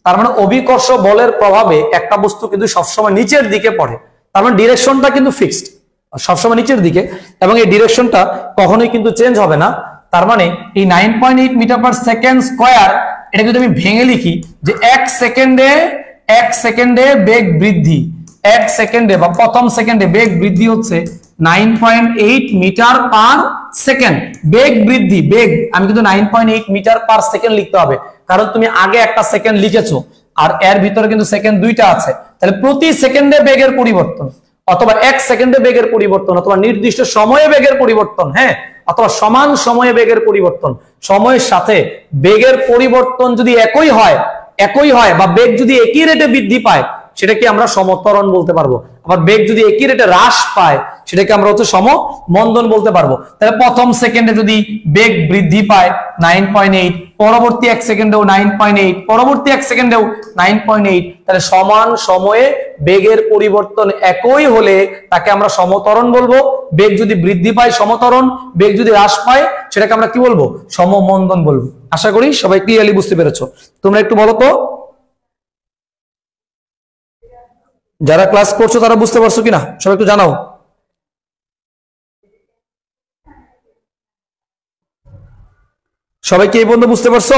তার মানে অভিকর্ষ বলের প্রভাবে একটা বস্তু কিন্তু সবসময় নিচের দিকে পড়ে। তার মানে ডিরেকশনটা কিন্তু ফিক্সড, সবসময় নিচের দিকে, এবং এই ডিরেকশনটা কখনোই কিন্তু চেঞ্জ হবে না। তার মানে এই 9.8 মিটার পার সেকেন্ড স্কয়ার, এটা যদি আমি ভেঙে লিখি যে এক সেকেন্ডে বেগ বৃদ্ধি, এক সেকেন্ডে বা প্রথম সেকেন্ডে বেগ বৃদ্ধি হচ্ছে 9.8 মিটার পার সেকেন্ড। বেগ বৃদ্ধি, বেগ আমি কিন্তু 9.8 মিটার পার সেকেন্ড লিখতে হবে, কারণ তুমি আগে একটা সেকেন্ড লিখেছো আর এর ভিতরে কিন্তু সেকেন্ড দুইটা আছে। তাহলে প্রতি সেকেন্ডে বেগের পরিবর্তন, অথবা এক সেকেন্ডে বেগের পরিবর্তন, অথবা নির্দিষ্ট সময়ে বেগের পরিবর্তন, হ্যাঁ, অথবা সমান সময়ে বেগের পরিবর্তন, সময়ের সাথে বেগের পরিবর্তন যদি একই হয় বা বেগ যদি একই রেটে বৃদ্ধি পায় সেটাকে আমরা সমত্বরণ বলতে পারবো। আবার বেগ যদি একই রেটে হ্রাস পায় সেটাকে আমরা হচ্ছে সমমন্দন বলতে পারবো। তাহলে প্রথম সেকেন্ডে যদি বেগ বৃদ্ধি পায় 9.8, পরবর্তী এক সেকেন্ডেও 9.8, পরবর্তী এক সেকেন্ডেও 9.8, তাহলে সমান সময়ে বেগের পরিবর্তন একই হলে তাকে আমরা সমত্বরণ বলবো। বেগ যদি বৃদ্ধি পায় সমত্বরণ, বেগ যদি হ্রাস পায় সেটাকে আমরা কি বলবো? সমমন্দন বলবো। আশা করি সবাই ক্লিয়ারলি বুঝতে পেরেছো। তোমরা একটু বলো তো, যারা ক্লাস করছো তারা বুঝতে পারছো কিনা, সবাই একটু জানাও। সবাই কি এই পর্যন্ত বুঝতে পারছো?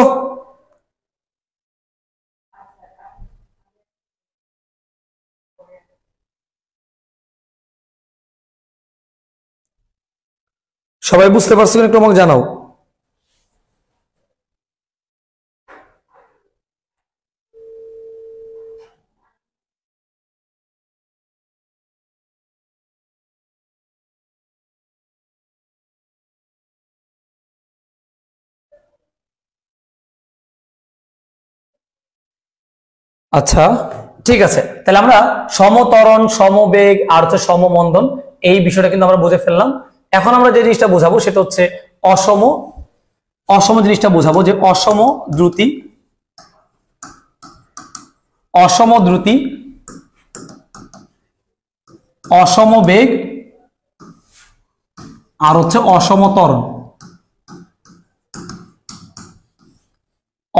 সবাই বুঝতে পারছো কিনা একটু আমাকে জানাও। আচ্ছা, ঠিক আছে। তাহলে আমরা সমত্বরণ, সমবেগ আর হচ্ছে সমমন্দন এই বিষয়টা কিন্তু আমরা বুঝে ফেললাম। এখন আমরা যে জিনিসটা বোঝাবো সেটা হচ্ছে অসম জিনিসটা বোঝাবো, যে অসম দ্রুতি, অসম বেগ আর হচ্ছে অসম ত্বরণ।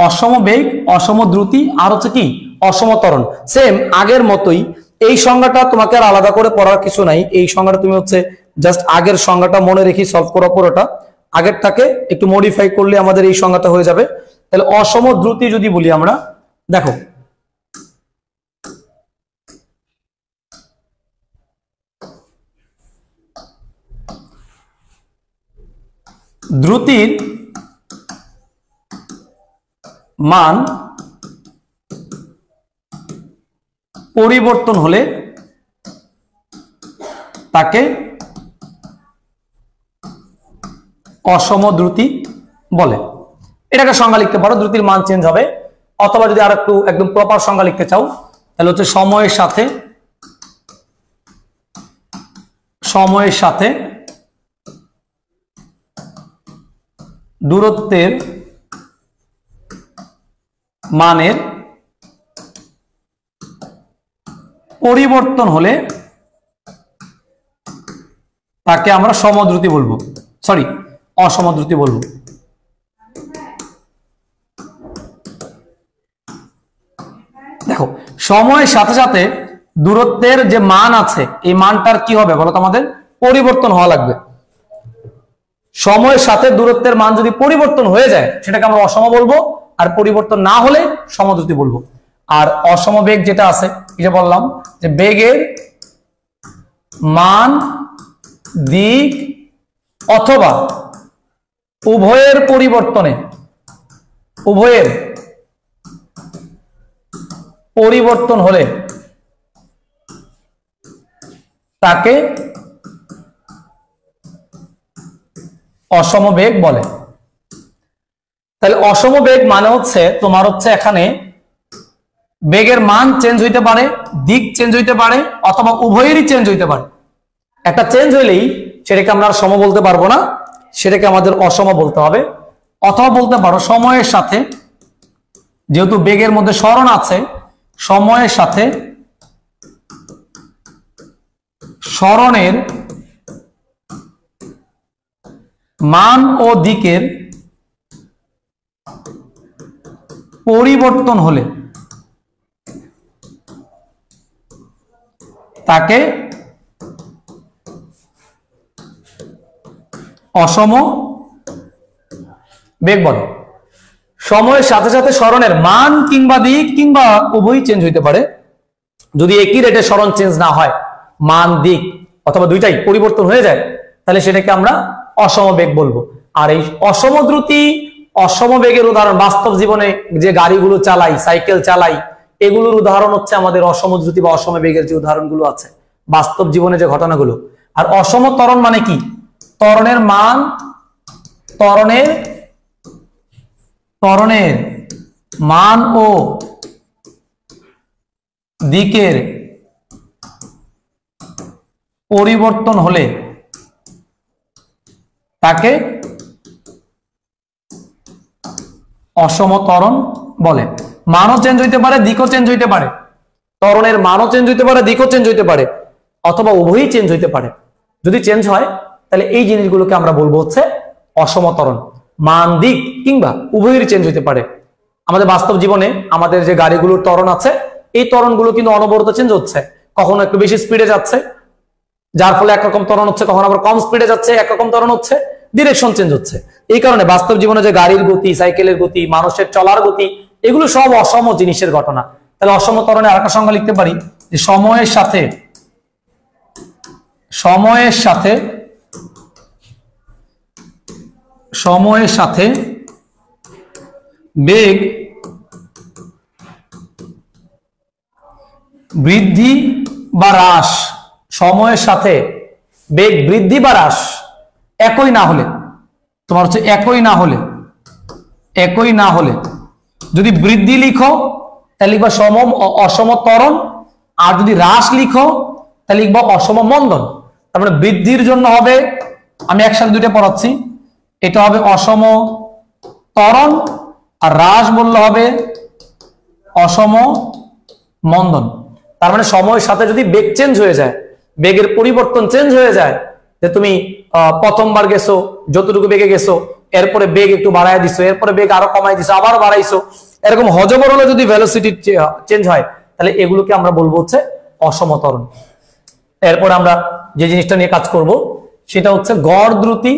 অসম বেগ, অসম দ্রুতি, আর হচ্ছে কি অসম ত্বরণ। সেম আগের মতোই, এই সংজ্ঞাটা তোমাকে আর আলাদা করে পড়ার কিছু নাই। এই সংজ্ঞাটা তুমি হচ্ছে জাস্ট আগের সংজ্ঞাটা মনে রেখে সলভ করা পুরোটা, আগেরটাকে একটু মডিফাই করলে আমাদের এই সংজ্ঞাটা হয়ে যাবে। তাহলে অসম দ্রুতি যদি বলি আমরা, দেখো দ্রুতির মান পরিবর্তন হলে তাকে অসম দ্রুতি বলে। এটাকে সংজ্ঞা লিখতে পারো, দ্রুতির মান চেঞ্জ হবে। অথবা যদি আর একটু একদম প্রপার সংজ্ঞা লিখতে চাও তাহলে হচ্ছে সময়ের সাথে দূরত্বের মানের পরিবর্তন হলে তাকে আমরা সমদ্রুতি বলবো, সরি অসমদ্রুতি বলবো। দেখো সময়ের সাথে সাথে দূরত্বের যে মান আছে এই মানটার কি হবে বলো তো, আমাদের পরিবর্তন হওয়া লাগবে। সময়ের সাথে দূরত্বের মান যদি পরিবর্তন হয়ে যায় সেটাকে আমরা অসম বলবো, আর পরিবর্তন না হলে সমদ্রুতি বলবো। আর অসম বেগ যেটা আছে, এই যে বললাম যে বেগের মান, দিক অথবা উভয়ের পরিবর্তন হলে তাকে অসম বেগ বলে। তাহলে অসম বেগ মানে হচ্ছে তোমার হচ্ছে এখানে বেগের মান চেঞ্জ হইতে পারে, দিক চেঞ্জ হইতে পারে, অথবা উভয়েরই চেঞ্জ হইতে পারে। একটা চেঞ্জ হইলেই সেটাকে আমরা আর সম বলতে পারবো না, সেটাকে আমাদের অসম বলতে হবে। অথবা বলতে পারো সময়ের সাথে, যেহেতু বেগের মধ্যে সরণ আছে, সময়ের সাথে সরণের মান ও দিকের পরিবর্তন হলে তাকে অসম বেগ বলে। সময়ের সাথে সাথে সরণের মান কিংবা দিক কিংবা উভয়ই চেঞ্জ হইতে পারে। যদি একই রেটে সরণ চেঞ্জ না হয়, মান দিক অথবা দুইটাই পরিবর্তন হয়ে যায়, তাহলে সেটাকে আমরা অসম বেগ বলবো। আর এই অসম দ্রুতি, অসম বেগের উদাহরণ বাস্তব জীবনে যে গাড়িগুলো চালাই, সাইকেল চালাই, এগুলোর উদাহরণ হচ্ছে আমাদের অসম দ্রুতি বা অসম বেগের যে উদাহরণগুলো আছে বাস্তব জীবনে যে ঘটনাগুলো। আর অসম ত্বরণ মানে কি? ত্বরণের মান, ত্বরণের মান ও দিকের পরিবর্তন হলে তাকে অসম ত্বরণ বলে। মানও চেঞ্জ হইতে পারে, দিকও চেঞ্জ হইতে পারে। ত্বরণের মানও চেঞ্জ হইতে পারে, দিকও চেঞ্জ হইতে পারে, অথবা উভয়ই চেঞ্জ হইতে পারে। যদি চেঞ্জ হয় তাহলে এই জিনিসগুলোকে আমরা বলবো হচ্ছে অসম ত্বরণ। মান, দিক কিংবা উভয়েরই চেঞ্জ হইতে পারে। আমাদের বাস্তব জীবনে আমাদের যে গাড়িগুলোর ত্বরণ আছে, এই ত্বরণগুলো কিন্তু অনবরত চেঞ্জ হচ্ছে। কখনো একটু বেশি স্পিডে যাচ্ছে, যার ফলে একরকম ত্বরণ হচ্ছে, কখনো আবার কম স্পিডে যাচ্ছে, একরকম ত্বরণ হচ্ছে, ডিরেকশন চেঞ্জ হচ্ছে। এই কারণে বাস্তব জীবনে যে গাড়ির গতি, সাইকেলের গতি, মানুষের চলার গতি, এগুলো সব অসম জিনিসের ঘটনা। তাহলে অসম ত্বরণে আরেকটা সংজ্ঞা লিখতে পারি যে সময়ের সাথে বেগ বৃদ্ধি বা হ্রাস, সময়ের সাথে বেগ বৃদ্ধি বা হ্রাস একই না হলে, তোমার হচ্ছে একই না হলে যদি বৃদ্ধি লিখো তাহলে লিখবা অসম ত্বরণ, আর যদি হ্রাস লিখো তাহলে লিখবা অসম মন্দন। তার মানে বৃদ্ধির জন্য হবে, আমি একসাথে দুইটা পড়াচ্ছি, এটা হবে অসম ত্বরণ, আর হ্রাস বললে হবে অসম মন্দন। তার মানে সময়ের সাথে যদি বেগ চেঞ্জ হয়ে যায়, বেগের পরিবর্তন চেঞ্জ হয়ে যায়, যে তুমি প্রথমবার গেছো যতটুকু বেগে গেছো এরপরে বেগ একটু বাড়ায় দিছো, এরপরে বেগ আরো কমাই দিছো, আবার বাড়াইছো, এরকম হজবর হলে যদি ভেলোসিটি চেঞ্জ হয় তাহলে এগুলোকে আমরা বলবো হচ্ছে অসম ত্বরণ। এরপরে আমরা যে জিনিসটা নিয়ে কাজ করব সেটা হচ্ছে গড় দ্রুতি,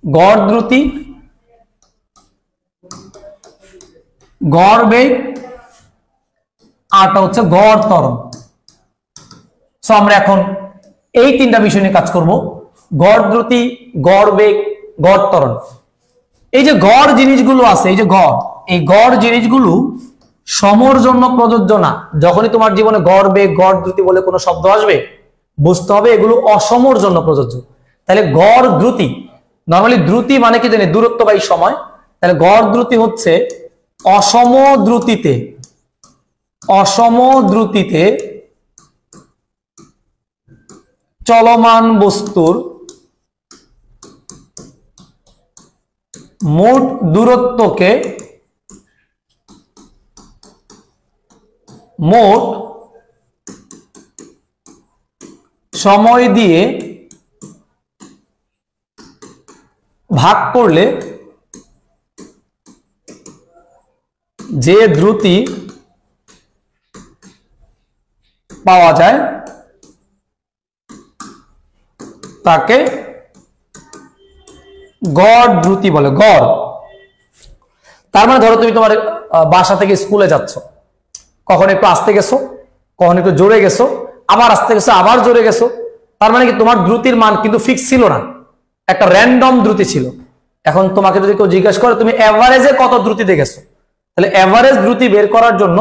গড় দ্রুতি, গড় বেগ, আরটা হচ্ছে গড় ত্বরণ। সো আমরা এখন এই তিনটা বিষয় নিয়ে কাজ করব, গড় দ্রুতি, গড় বেগ, গড় ত্বরণ। এই যে গড় জিনিসগুলো আছে, এই যে গড়, এই গড় জিনিসগুলো সমর জন্য প্রযোজ্য না। যখনই তোমার জীবনে গড় বেগ, গড় দ্রুতি বলে কোনো শব্দ আসবে বুঝতে হবে এগুলো অসমর জন্য প্রযোজ্য। তাহলে গড় দ্রুতি, নরমালি দ্রুতি মানে কি জানি দূরত্ব বাই সময়, তাহলে গড় দ্রুতি হচ্ছে অসম দ্রুতিতে, অসম দ্রুতিতে চলমান বস্তুর মোট দূরত্বকে মোট সময় দিয়ে ভাগ করলে যে দ্রুতি পাওয়া যায় তাকে গড় দ্রুতি বলে। গড় তার মানে ধরো তুমি তোমার বাসা থেকে স্কুলে যাচ্ছ, কখন একটু আস্তে গেছো, কখন একটু জোরে গেছো, আবার আস্তে গেছো, আবার জোরে গেছো, তার মানে কি তোমার দ্রুতির মান কিন্তু ফিক্স ছিল না, একটা র্যান্ডম দ্রুতি ছিল। এখন তোমাকে যদি কেউ জিজ্ঞাসা করে তুমি এভারেজে কত দ্রুতিতে গেছো, তাহলে এভারেজ দ্রুতি বের করার জন্য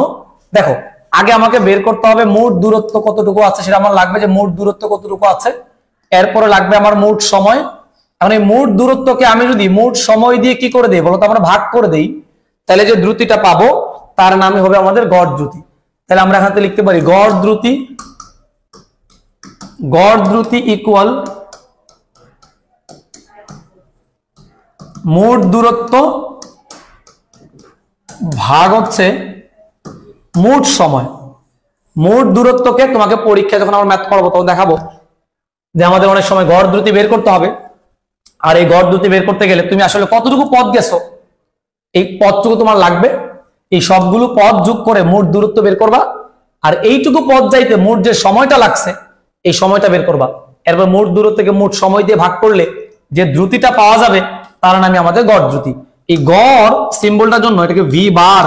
দেখো আগে আমাকে বের করতে হবে মোট দূরত্ব কতটুকু আছে, সেটা আমার লাগবে যে মোট দূরত্ব কতটুকু আছে, এরপরে লাগবে আমার মোট সময়। এখন এই মোট দূরত্বকে আমি যদি মোট সময় দিয়ে কি করে দিই বলতো, আমরা ভাগ করে দেই, তাহলে যে দ্রুতিটা পাবো তার নামই হবে আমাদের গড় দ্রুতি। তাহলে আমরা এখানে লিখতে পারি গড় দ্রুতি, গড় দ্রুতি ইকুয়াল মোট দূরত্ব ভাগ হচ্ছে মোট সময়। মোট দূরত্বকে তোমাকে পরীক্ষা যখন আমরা ম্যাথ করাবো তখন দেখাবো যে আমাদের অনেক সময় গড় দ্রুতি বের করতে হবে, আর এই গড় দ্রুতি বের করতে গেলে তুমি আসলে কতটুকু পথ গেছো এই পথটুকু তোমার লাগবে, এই সবগুলো পথ যোগ করে মোট দূরত্ব বের করবা, আর এইটুকু পথ যাইতে মোট যে সময়টা লাগছে এই সময়টা বের করবা। এরপর মোট দূরত্বকে মোট সময় দিয়ে ভাগ করলে যে দ্রুতিটা পাওয়া যাবে তার নামই আমাদের গড় দ্রুতি। এই গড় সিম্বলটার জন্য এটাকে ভি বার,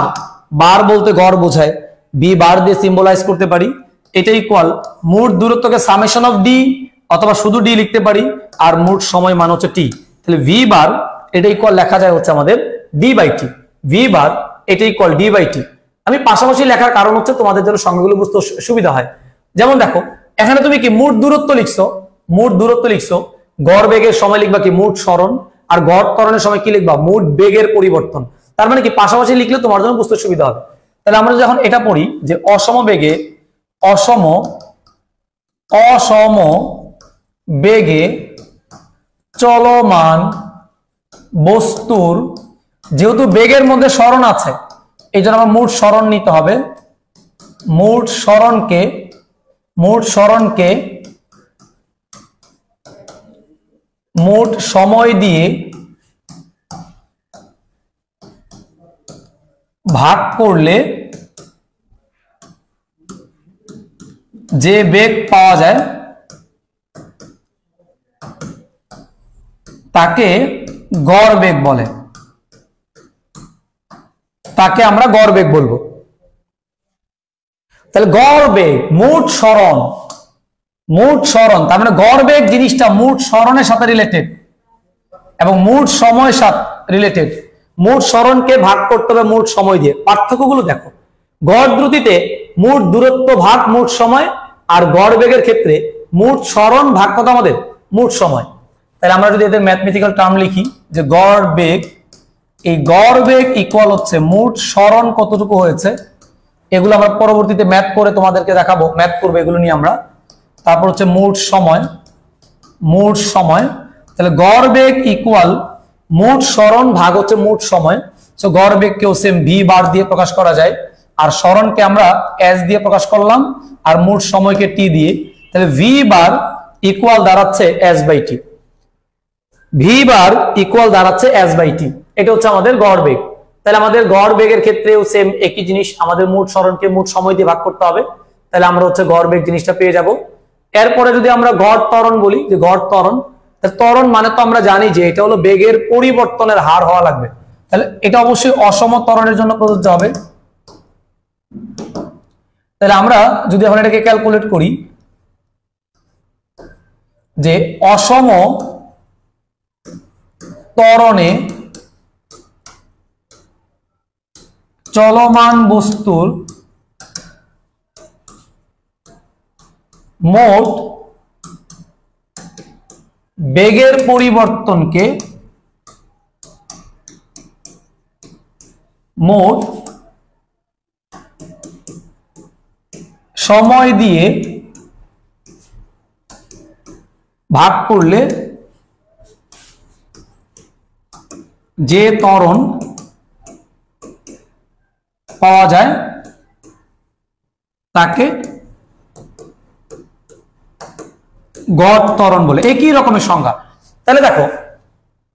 বার বলতে গড় বোঝায়, ভি বার দিয়ে সিম্বলাইজ করতে পারি। এটা ইকুয়াল মোট দূরত্বকে সামেশন অফ ডি অথবা শুধু ডি লিখতে পারি, আর মোট সময় মান হচ্ছে টি। তাহলে ভি বার এটা ইকুয়াল লেখা যায় হচ্ছে আমাদের d by t, v bar এটা ইকুয়াল ডি বাই টি। আমি পাশাপাশি লেখার কারণ হচ্ছে তোমাদের জন্য সংখ্যাগুলো বুঝতে সুবিধা হয়। যেমন দেখো এখানে তুমি কি মোট দূরত্ব লিখছো, মোট দূরত্ব লিখছো, গড় বেগের সময় লিখবা কি মোট সরণ, আর গড় ত্বরণের সময় কি লিখবা মোট বেগের পরিবর্তন। তার মানে কি পাশাপাশি লিখলে তোমার জন্য বুঝতে সুবিধা হবে। তাহলে আমরা যখন এটা পড়ি যে অসম বেগে, অসম বেগে চলমান বস্তুর, যেহেতু বেগের মধ্যে সরণ আছে এই জন্য আমার মোট সরণ নিতে হবে, মোট সরণকে মোট সময় দিয়ে ভাগ করলে যে বেগ পাওয়া যায় তাকে গড় বেগ বলে, তাকে আমরা গড় বেগ বলবো। তাহলে গড় বেগ মোট সরণ, তার মানে গড় বেগ জিনিসটা মোট সরণের সাথে রিলেটেড এবং মোট সময়ের সাথে রিলেটেড। মোট সরণকে ভাগ করতে হবে মোট সময় দিয়ে। পার্থক্যগুলো দেখো, গড় দ্রুতিতে মোট দূরত্ব ভাগ মোট সময়, আর গড় বেগের ক্ষেত্রে মোট সরণ ভাগ কত আমাদের মোট সময়। তাহলে আমরা যদি এদের ম্যাথমেটিক্যাল টার্ম লিখি যে গড় বেগ, এই গড় বেগ ইকুয়াল হচ্ছে মোট সরণ কতটুকু হয়েছে, এগুলো আমরা পরবর্তীতে ম্যাথ করে তোমাদেরকে দেখাবো, ম্যাথ করবো এগুলো নিয়ে আমরা। তারপর হচ্ছে মোট সময়, তাহলে গড় বেগ ইকুয়াল মোট সরণ ভাগ হচ্ছে মোট সময়। সো গড় বেগকেও সেম ভি বার দিয়ে প্রকাশ করা যায়, আর সরণকে আমরা এস দিয়ে প্রকাশ করলাম, আর মোট সময়কে টি দিয়ে। তাহলে ভি বার ইকুয়াল দাঁড়াচ্ছে s by t. V bar equal দাঁড়াচ্ছে এস বাই টি, এটা হচ্ছে আমাদের গড় বেগ। তাহলে আমাদের গড় বেগের ক্ষেত্রেও সেম একই জিনিস, আমাদের মোট সরণকে মোট সময় দিয়ে ভাগ করতে হবে। তাহলে আমরা হচ্ছে গড় বেগ জিনিসটা পেয়ে যাব। এরপরে যদি আমরা গড় ত্বরণ বলি, যে গড় ত্বরণ, ত্বরণ মানে তো আমরা জানি যে এটা হলো বেগের পরিবর্তনের হার হওয়া লাগবে। তাহলে এটা অবশ্যই অসম ত্বরণের জন্য প্রযোজ্য হবে। তাহলে আমরা যদি এখন এটাকে ক্যালকুলেট করি, যে অসম ত্বরণে চলমান বস্তুর মোট বেগের পরিবর্তনকে মোট সময় দিয়ে ভাগ করলে যে ত্বরণ পাওয়া যায় তাকে গড় ত্বরণ বলে। একই রকমের সংজ্ঞা। তাহলে দেখো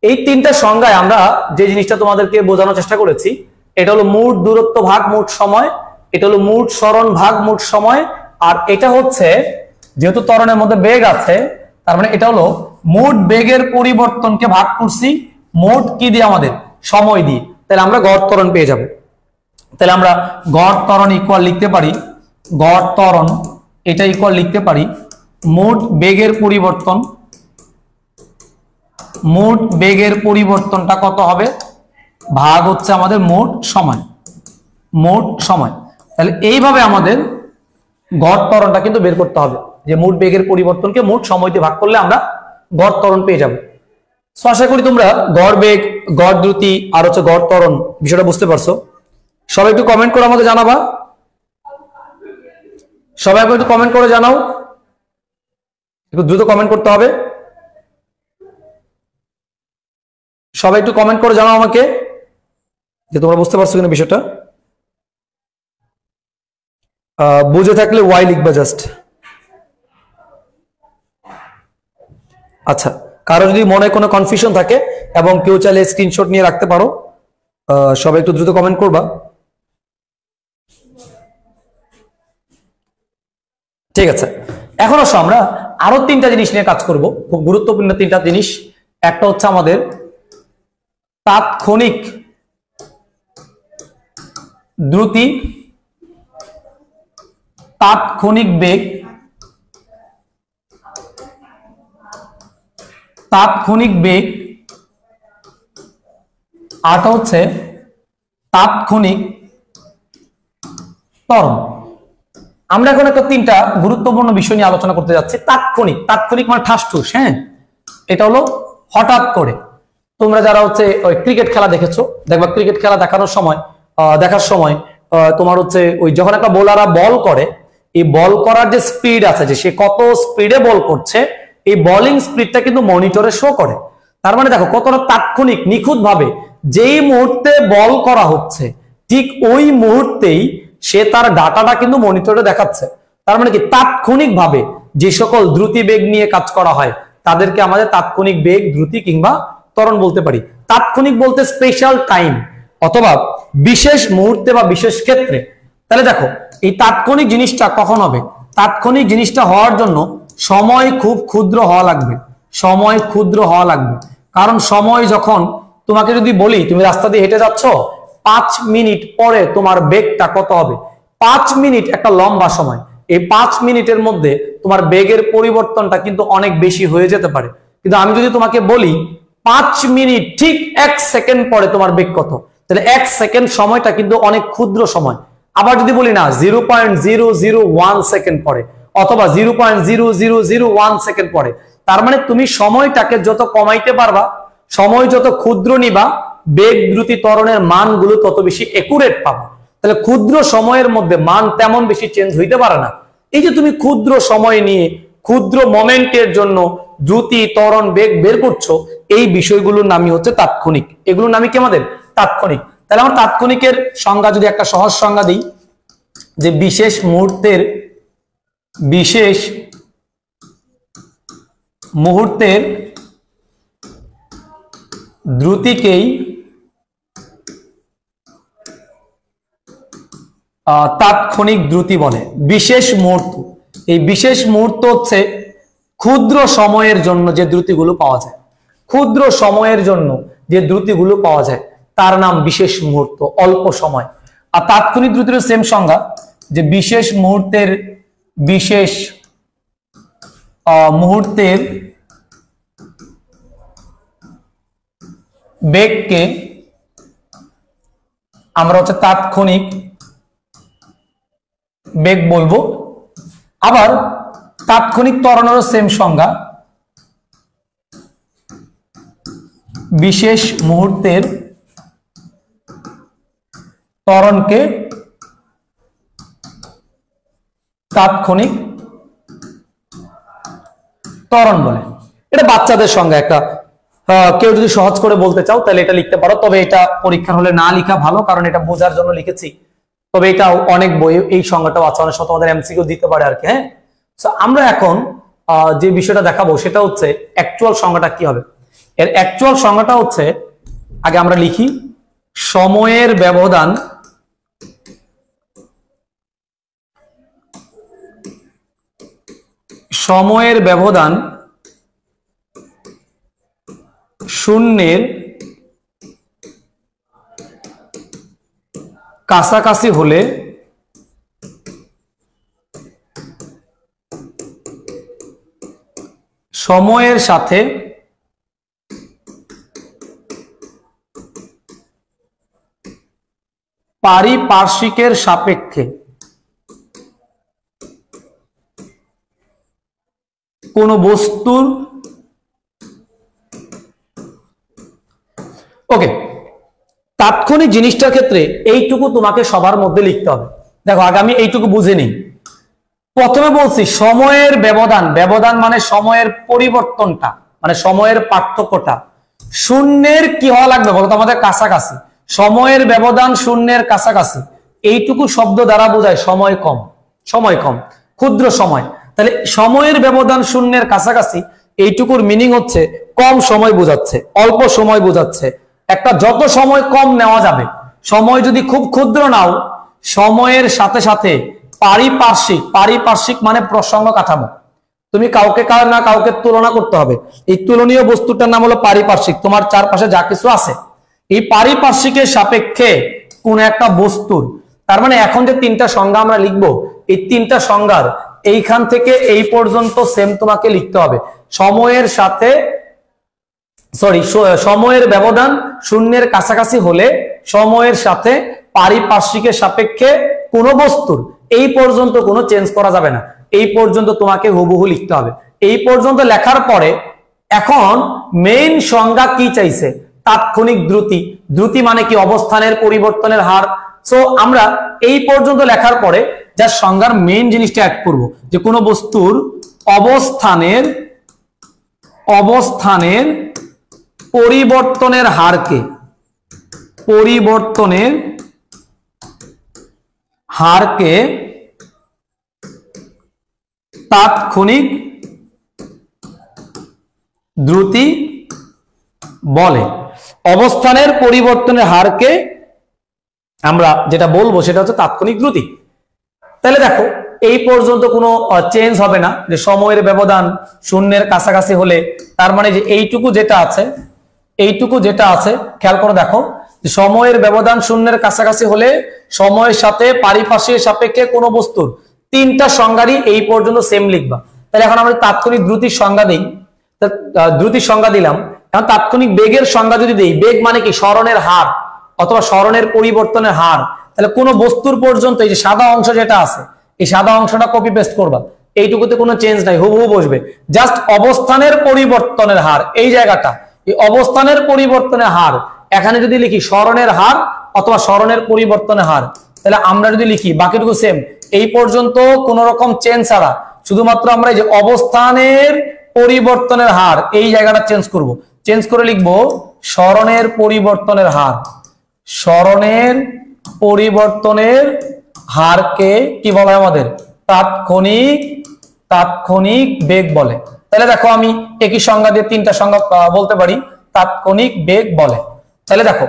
এই তিনটা সংজ্ঞায় আমরা যে জিনিসটা তোমাদেরকে বোঝানোর চেষ্টা করেছি, এটা হলো মোট দূরত্ব ভাগ মোট সময়, এটা হলো মোট সরণ ভাগ মোট সময়, আর এটা হচ্ছে যেহেতু ত্বরণের মধ্যে বেগ আছে তার মানে এটা হলো মোট বেগের পরিবর্তনকে ভাগ করছি মোট কি দিয়ে, আমাদের সময় দিয়ে। তাহলে আমরা গড় ত্বরণ পেয়ে যাব। তাহলে আমরা গড় ত্বরণ ইকুয়াল লিখতে পারি, গড় ত্বরণ এটা ইকুয়াল লিখতে পারি মোট বেগের পরিবর্তন, মোট বেগের পরিবর্তনটা কত হবে ভাগ হচ্ছে আমাদের মোট সময়, মোট সময়। তাহলে এইভাবে আমাদের গড় ত্বরণটা কিন্তু বের করতে হবে, যে মোট বেগের পরিবর্তনকে মোট সময় দিয়ে ভাগ করলে আমরা গড় ত্বরণ পেয়ে যাব। সো আশা করি তোমরা গড় বেগ, গড় দ্রুতি আর হচ্ছে গড় ত্বরণ বিষয়টা বুঝতে পারছো। সবাই একটু কমেন্ট করে আমাকে জানাবা, সবাই একটু কমেন্ট করে জানাও, একটু দ্রুত কমেন্ট করতে হবে। সবাই একটু কমেন্ট করে জানাও আমাকে যে তোমরা বুঝতে পারছো কিনা বিষয়টা। বুঝে থাকলে ওয়াই লিখবা জাস্ট। আচ্ছা, কারো যদি মনে কোনো কনফিউশন থাকে এবং কেউ চাইলে স্ক্রিনশট নিয়ে রাখতে পারো। সবাই একটু দ্রুত কমেন্ট করবা। ঠিক আছে, এখন আসো আমরা আরো তিনটা জিনিস নিয়ে কাজ করব, খুব গুরুত্বপূর্ণ তিনটা জিনিস। একটা হচ্ছে আমাদের তাৎক্ষণিক দ্রুতি, তাৎক্ষণিক বেগ, তাৎক্ষণিক বেগ, আরটা হচ্ছে তাৎক্ষণিক ত্বরণ। আমরা এখন একটা তিনটা গুরুত্বপূর্ণ বিষয় নিয়ে আলোচনা করতে যাচ্ছি। তাৎক্ষণিক, তাৎক্ষণিক মানে ঠাসঠুস। হ্যাঁ, এটা হলো হঠাৎ করে। তোমরা যারা হচ্ছে ওই ক্রিকেট খেলা দেখেছো, দেখবা ক্রিকেট খেলা দেখার সময় তোমার হচ্ছে ওই যখন একটা বোলাররা বল করে, এই বল করার যে স্পিড আছে, যে সে কত স্পিডে বল করছে, এই বোলিং স্পিডটা কিন্তু মনিটরে শো করে। তার মানে দেখো কতটা তাৎক্ষণিক, নিখুঁত ভাবে যেই মুহূর্তে বল করা হচ্ছে ঠিক ওই মুহূর্তেই সে তার ডাটাটা কিন্তু মনিটরে দেখাচ্ছে। তার মানে কি তাৎক্ষণিক ভাবে যে সকল দ্রুতি বেগ নিয়ে কাজ করা হয় তাদেরকে আমাদের তাৎক্ষণিক বেগ, দ্রুতি কিংবা ত্বরণ বলতে পারি। তাৎক্ষণিক বলতে স্পেশাল টাইম অথবা বিশেষ মুহূর্তে বা বিশেষ ক্ষেত্রে। তাহলে দেখো এই তাৎক্ষণিক জিনিসটা কখন হবে? তাৎক্ষণিক জিনিসটা হওয়ার জন্য সময় খুব ক্ষুদ্র হওয়া লাগবে, সময় ক্ষুদ্র হওয়া লাগবে। কারণ সময় যখন তোমাকে যদি বলি তুমি রাস্তা দিয়ে হেঁটে যাচ্ছ, 5 মিনিট পরে তোমার বেগটা কত হবে? 5 মিনিট একটা লম্বা সময়। এই 5 মিনিটের মধ্যে তোমার বেগের পরিবর্তনটা কিন্তু অনেক বেশি হয়ে যেতে পারে। কিন্তু আমি যদি তোমাকে বলি 5 মিনিট ঠিক 1 সেকেন্ড পরে তোমার বেগ কত, তাহলে 1 সেকেন্ড সময়টা কিন্তু অনেক ক্ষুদ্র সময়। আবার যদি বলি না 0.001 সেকেন্ড পরে অথবা 0.0001 সেকেন্ড পরে, তার মানে তুমি সময়টাকে যত কমাইতে পারবা, সময় যত ক্ষুদ্র নিবা, বেগ, দ্রুতি, ত্বরণের মানগুলো তত বেশি একুরেট পাবা। তাহলে ক্ষুদ্র সময়ের মধ্যে মান তেমন বেশি চেঞ্জ হইতে পারে না। এই যে তুমি ক্ষুদ্র সময় নিয়ে ক্ষুদ্র মোমেন্টের জন্য দ্রুতি, ত্বরণ, বেগ বের করছো, এই বিষয়গুলোর নামই হচ্ছে তাৎক্ষণিক। এগুলোর নামই কি আমাদের? তাৎক্ষণিক। তাহলে আমার তাৎক্ষণিকের সংজ্ঞা যদি একটা সহজ সংজ্ঞা দিই, যে বিশেষ মুহূর্তের দ্রুতিকেই তাৎক্ষণিক দ্রুতি বলে। বিশেষ মুহূর্ত, এই বিশেষ মুহূর্ত হচ্ছে ক্ষুদ্র সময়ের জন্য যে দ্রুতিগুলো পাওয়া যায়, ক্ষুদ্র সময়ের জন্য যে দ্রুতিগুলো পাওয়া যায় তার নাম বিশেষ মুহূর্ত, অল্প সময়। আর তাৎক্ষণিক দ্রুতির সেম সংজ্ঞা, যে বিশেষ মুহূর্তের বেগকে আমরা হচ্ছে তাৎক্ষণিক বেগ বলবো। আবার তাৎক্ষণিক ত্বরণেরও সেম সংজ্ঞা, বিশেষ মুহূর্তের ত্বরণকে তাৎক্ষণিক ত্বরণ বলে। এটা বাচ্চাদের সংজ্ঞা, একটা কেউ যদি সহজ করে বলতে চাও তাহলে এটা লিখতে পারো, তবে এটা পরীক্ষার হলে না লিখা ভালো, কারণ এটা বোঝার জন্য লিখেছি। তবে এটা অনেক বই এই সংজ্ঞাটা বাচ্চা অনেক শত আমাদের এমসিকিউ দিতে পারে আর কি। হ্যাঁ, তো আমরা এখন যে বিষয়টা দেখাবো সেটা হচ্ছে অ্যাকচুয়াল সংজ্ঞাটা কি হবে। এর অ্যাকচুয়াল সংজ্ঞাটা হচ্ছে, আগে আমরা লিখি, সময়ের ব্যবধান শূন্যের কাছাকাছি হলে সময়ের সাথে পারিপার্শ্বিকের সাপেক্ষে কোন বস্তুর, ওকে, তাৎক্ষণিক জিনিসটার ক্ষেত্রে এইটুকু তোমাকে সবার মধ্যে লিখতে হবে। দেখো আগে আমি এইটুকু বুঝে নিই। প্রথমে বলছি সময়ের ব্যবধান মানে সময়ের পরিবর্তনটা, মানে সময়ের পার্থক্যটা শূন্যের কি হওয়া লাগবে বলতো আমাদের কাছাকাছি। সময়ের ব্যবধান শূন্যের কাছাকাছি, এইটুকু শব্দ দ্বারা বোঝায় সময় কম, ক্ষুদ্র সময়। তাহলে সময়ের ব্যবধান শূন্যের কাছাকাছি, এইটুকুর মিনিং হচ্ছে কম সময় বোঝাচ্ছে, অল্প সময় বোঝাচ্ছে। একটা যত সময় কম নেওয়া যাবে, সময় যদি খুব ক্ষুদ্র নাও, সময়ের সাথে সাথে পারিপার্শ্বিক মানে প্রসঙ্গ কাঠামো, তুমি কাউকে না কাউকে তুলনা করতে হবে। এই তুলনীয় বস্তুটার নাম হলো পারিপার্শ্বিক, তোমার চারপাশে যা কিছু আছে এই পারিপার্শ্বিকের সাপেক্ষে কোন একটা বস্তুর, তার মানে এখন যে তিনটা সংজ্ঞা আমরা লিখবো, এই তিনটা সংজ্ঞার এইখান থেকে এই পর্যন্ত সেম তোমাকে লিখতে হবে। সময়ের ব্যবধান শূন্যের কাছাকাছি হলে সময়ের সাথে পারিপার্শ্বিকের সাপেক্ষে কোন বস্তুর, এই পর্যন্ত কোনো চেঞ্জ করা যাবে না, এই পর্যন্ত তোমাকে হুবহু লিখতে হবে। এই পর্যন্ত লেখার পরে এখন মেইন সংজ্ঞা কি চাইছে, তাৎক্ষণিক দ্রুতি মানে কি, অবস্থানের পরিবর্তনের হার। সো আমরা এই পর্যন্ত লেখার পরে যার সংজ্ঞার মেইন জিনিসটা অ্যাড করব, যে কোনো বস্তুর অবস্থানের পরিবর্তনের হারকে তাৎক্ষণিক দ্রুতি বলে। অবস্থানের পরিবর্তনের হারকে আমরা যেটা বলবো সেটা হচ্ছে তাৎক্ষণিক দ্রুতি। তাহলে দেখো এই পর্যন্ত কোনো চেঞ্জ হবে না, যে সময়ের ব্যবধান শূন্যের কাছাকাছি হলে, তার মানে যে এইটুকু যেটা আছে খেয়াল করে দেখো, সময়ের ব্যবধান শূন্যের কাছাকাছি হলে সময়ের সাথে পারিপার্শ্বিকের সাপেক্ষে কোনো বস্তুর, তিনটা সংজ্ঞারই এই পর্যন্ত সেম লিখবা। তাহলে এখন আমরা তাৎক্ষণিক দ্রুতির সংজ্ঞা দিই, দ্রুতির সংজ্ঞা দিলাম। এখন তাৎক্ষণিক বেগের সংজ্ঞা যদি দিই, বেগ মানে কি, স্মরণের হার অথবা স্মরণের পরিবর্তনের হার। তাহলে কোনো বস্তুর পর্যন্ত এই যে সাদা অংশ যেটা আছে, এই সাদা অংশটা কপি পেস্ট করবা, এইটুকুতে কোনো চেঞ্জ নাই, হুবহু বসবে। জাস্ট অবস্থানের পরিবর্তনের হার, এই জায়গাটা, এই অবস্থানের পরিবর্তনের হার, এখানে যদি লিখি স্মরণের হার অথবা স্মরণের পরিবর্তনের হার, তাহলে আমরা যদি লিখি বাকিটুকু সেম, এই পর্যন্ত কোন রকম চেঞ্জ ছাড়া শুধুমাত্র আমরা এই যে অবস্থানের পরিবর্তনের হার, এই জায়গাটা চেঞ্জ করে লিখবো স্মরণের পরিবর্তনের হার। স্মরণের পরিবর্তনের হারকে কি বলা হয় আমাদের, তাৎক্ষণিক বেগ বলে। তাহলে দেখো আমি একই সংজ্ঞা দিয়ে তিনটা সংজ্ঞা বলতে পারি। তাৎক্ষণিক বেগ বলে। তাহলে দেখো,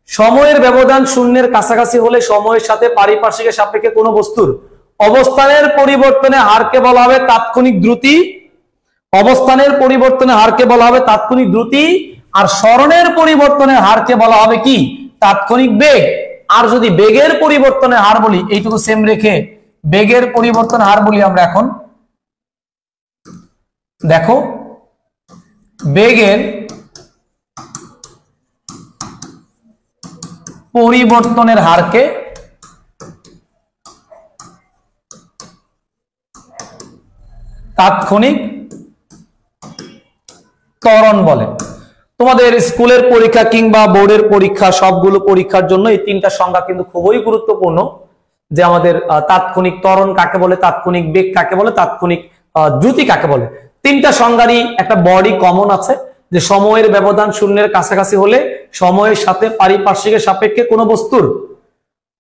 সময়ের ব্যবধান শূন্যের কাছাকাছি হলে সময়ের সাথে পারিপার্শ্বিকের সাপেক্ষে কোনো বস্তুর অবস্থানের পরিবর্তনের হারকে বলা হবে তাৎক্ষণিক দ্রুতি। অবস্থানের পরিবর্তনের হারকে বলা হবে তাৎক্ষণিক দ্রুতি, আর সরণের পরিবর্তনের হারকে বলা হবে কি? তাৎক্ষণিক বেগ। আর যদি বেগের পরিবর্তনের হার বলি, এইটুকু সেম রেখে বেগের পরিবর্তন হার বলি আমরা এখন, দেখো বেগের পরিবর্তনের হারকে তাৎক্ষণিক ত্বরণ বলে। তোমাদের স্কুলের পরীক্ষা কিংবা বোর্ডের পরীক্ষা, সবগুলো পরীক্ষার জন্য এই তিনটা সংজ্ঞা কিন্তু খুবই গুরুত্বপূর্ণ, যে আমাদের তাৎক্ষণিক ত্বরণ কাকে বলে, তাৎক্ষণিক বেগ কাকে বলে, তাৎক্ষণিক দ্রুতি কাকে বলে। তিনটা সংজ্ঞারই একটা বডি কমন আছে, যে সময়ের ব্যবধান শূন্যের কাছাকাছি হলে সময়ের সাথে পারিপার্শ্বিকের সাপেক্ষে কোনো বস্তুর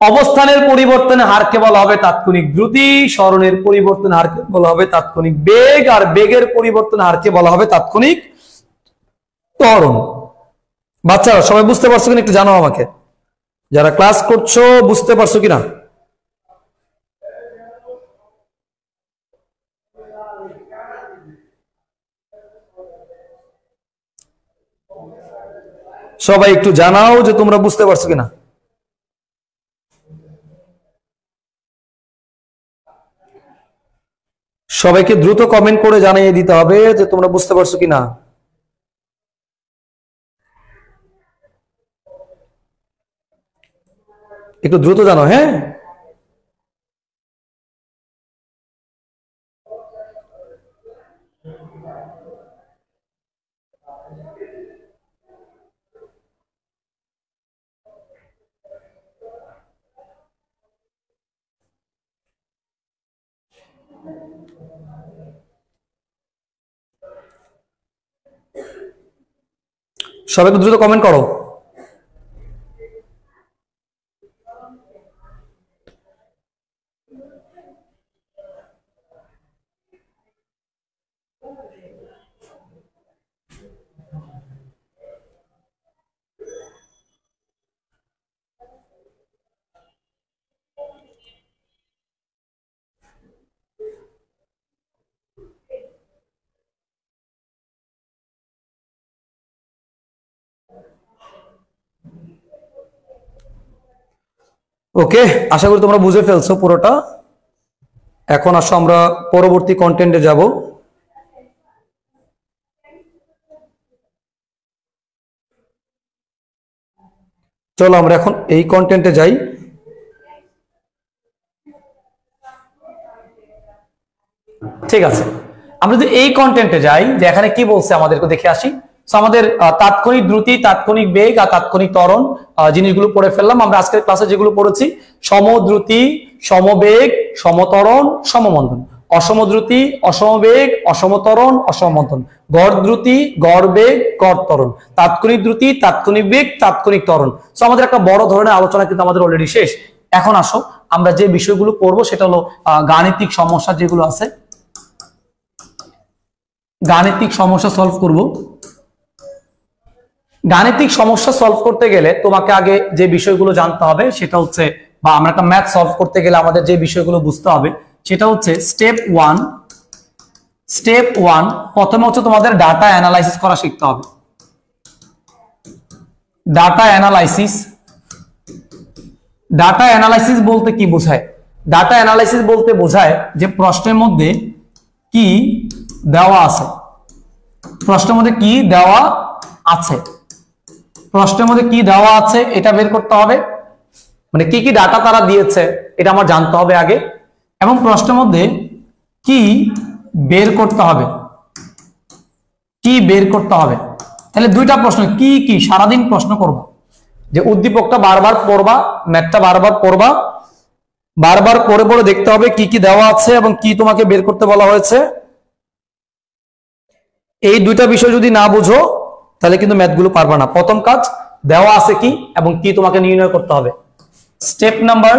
অবস্থানের পরিবর্তনের হারকে বলা হবে তাৎক্ষণিক দ্রুতি, সরণের পরিবর্তনের হারকে বলা হবে তাৎক্ষণিক বেগ, আর বেগের পরিবর্তনের হারকে বলা হবে তাৎক্ষণিক ত্বরণ। বাচ্চারা সবাই বুঝতে পারছো কিনা একটু জানো আমাকে, যারা ক্লাস করছো বুঝতে পারছো কিনা? সবাই একটু জানাও যে তোমরা বুঝতে পারছো কিনা। সবাইকে দ্রুত কমেন্ট করে জানিয়ে দিতে হবে যে তোমরা বুঝতে পারছো কিনা। একটু দ্রুত জানো, হ্যাঁ। সবাই একটু দ্রুত কমেন্ট করো। ওকে, আশা করি তোমরা বুঝে ফেলছো পুরোটা। এখন আসো আমরা পরবর্তী কন্টেন্টে যাব। চলো আমরা এখন এই কন্টেন্টে যাই। ঠিক আছে, আমরা যদি এই কন্টেন্টে যাই, যে এখানে কি বলছে আমাদেরকে দেখে আসি। আমাদের তাৎক্ষণিক দ্রুতি, তাৎক্ষণিক বেগ আর তাৎক্ষণিক ত্বরণ জিনিসগুলো পড়ে ফেললাম। আমরা আজকের ক্লাসে যেগুলো পড়েছি, সমদ্রুতি, সমবেগ, সমত্বরণ, সমমন্দন। অসমদ্রুতি, অসমবেগ, অসমত্বরণ, অসমমন্দন। গড় দ্রুতি, গড় বেগ, গড় ত্বরণ। তাৎক্ষণিক দ্রুতি, তাৎক্ষণিক বেগ, তাৎক্ষণিক ত্বরণ। সো আমাদের একটা বড় ধরনের আলোচনা কিন্তু আমাদের অলরেডি শেষ। এখন আসো আমরা যে বিষয়গুলো পড়বো সেটা হলো গাণিতিক সমস্যা যেগুলো আছে, গাণিতিক সমস্যা সলভ করব। গাণিতিক সমস্যা সলভ করতে গেলে তোমাকে আগে যে বিষয়গুলো জানতে হবে সেটা হচ্ছে, বা আমরা একটা ম্যাথ সলভ করতে গেলে আমাদের যে বিষয়গুলো বুঝতে হবে সেটা হচ্ছে স্টেপ ওয়ান। প্রথমে হচ্ছে তোমাদের ডাটা অ্যানালাইসিস করা শিখতে হবে। ডাটা অ্যানালাইসিস বলতে কি বোঝায়? ডাটা অ্যানালাইসিস বলতে বোঝায় যে প্রশ্নের মধ্যে কি দেওয়া আছে, প্রশ্নের মধ্যে কি দেওয়া আছে, প্রশ্নের মধ্যে কি দেওয়া আছে এটা বের করতে হবে। মানে কি কি ডাটা তারা দিয়েছে এটা আমার জানতে হবে আগে, এবং প্রশ্নের মধ্যে কি বের করতে হবে, কি বের করতে হবে। তাহলে দুইটা প্রশ্ন, কি কি সারাদিন প্রশ্ন করবা, যে উদ্দীপকটা বারবার পড়বা, ম্যাথটা বারবার পড়বা, বারবার পড়ে পড়ে দেখতে হবে কি কি দেওয়া আছে এবং কি তোমাকে বের করতে বলা হয়েছে। এই দুইটা বিষয় যদি না বুঝো তাহলে কিন্তু ম্যাথগুলো পারবা না। প্রথম কাজ দেওয়া আছে কি এবং কি তোমাকে নির্ণয় করতে হবে। স্টেপ নাম্বার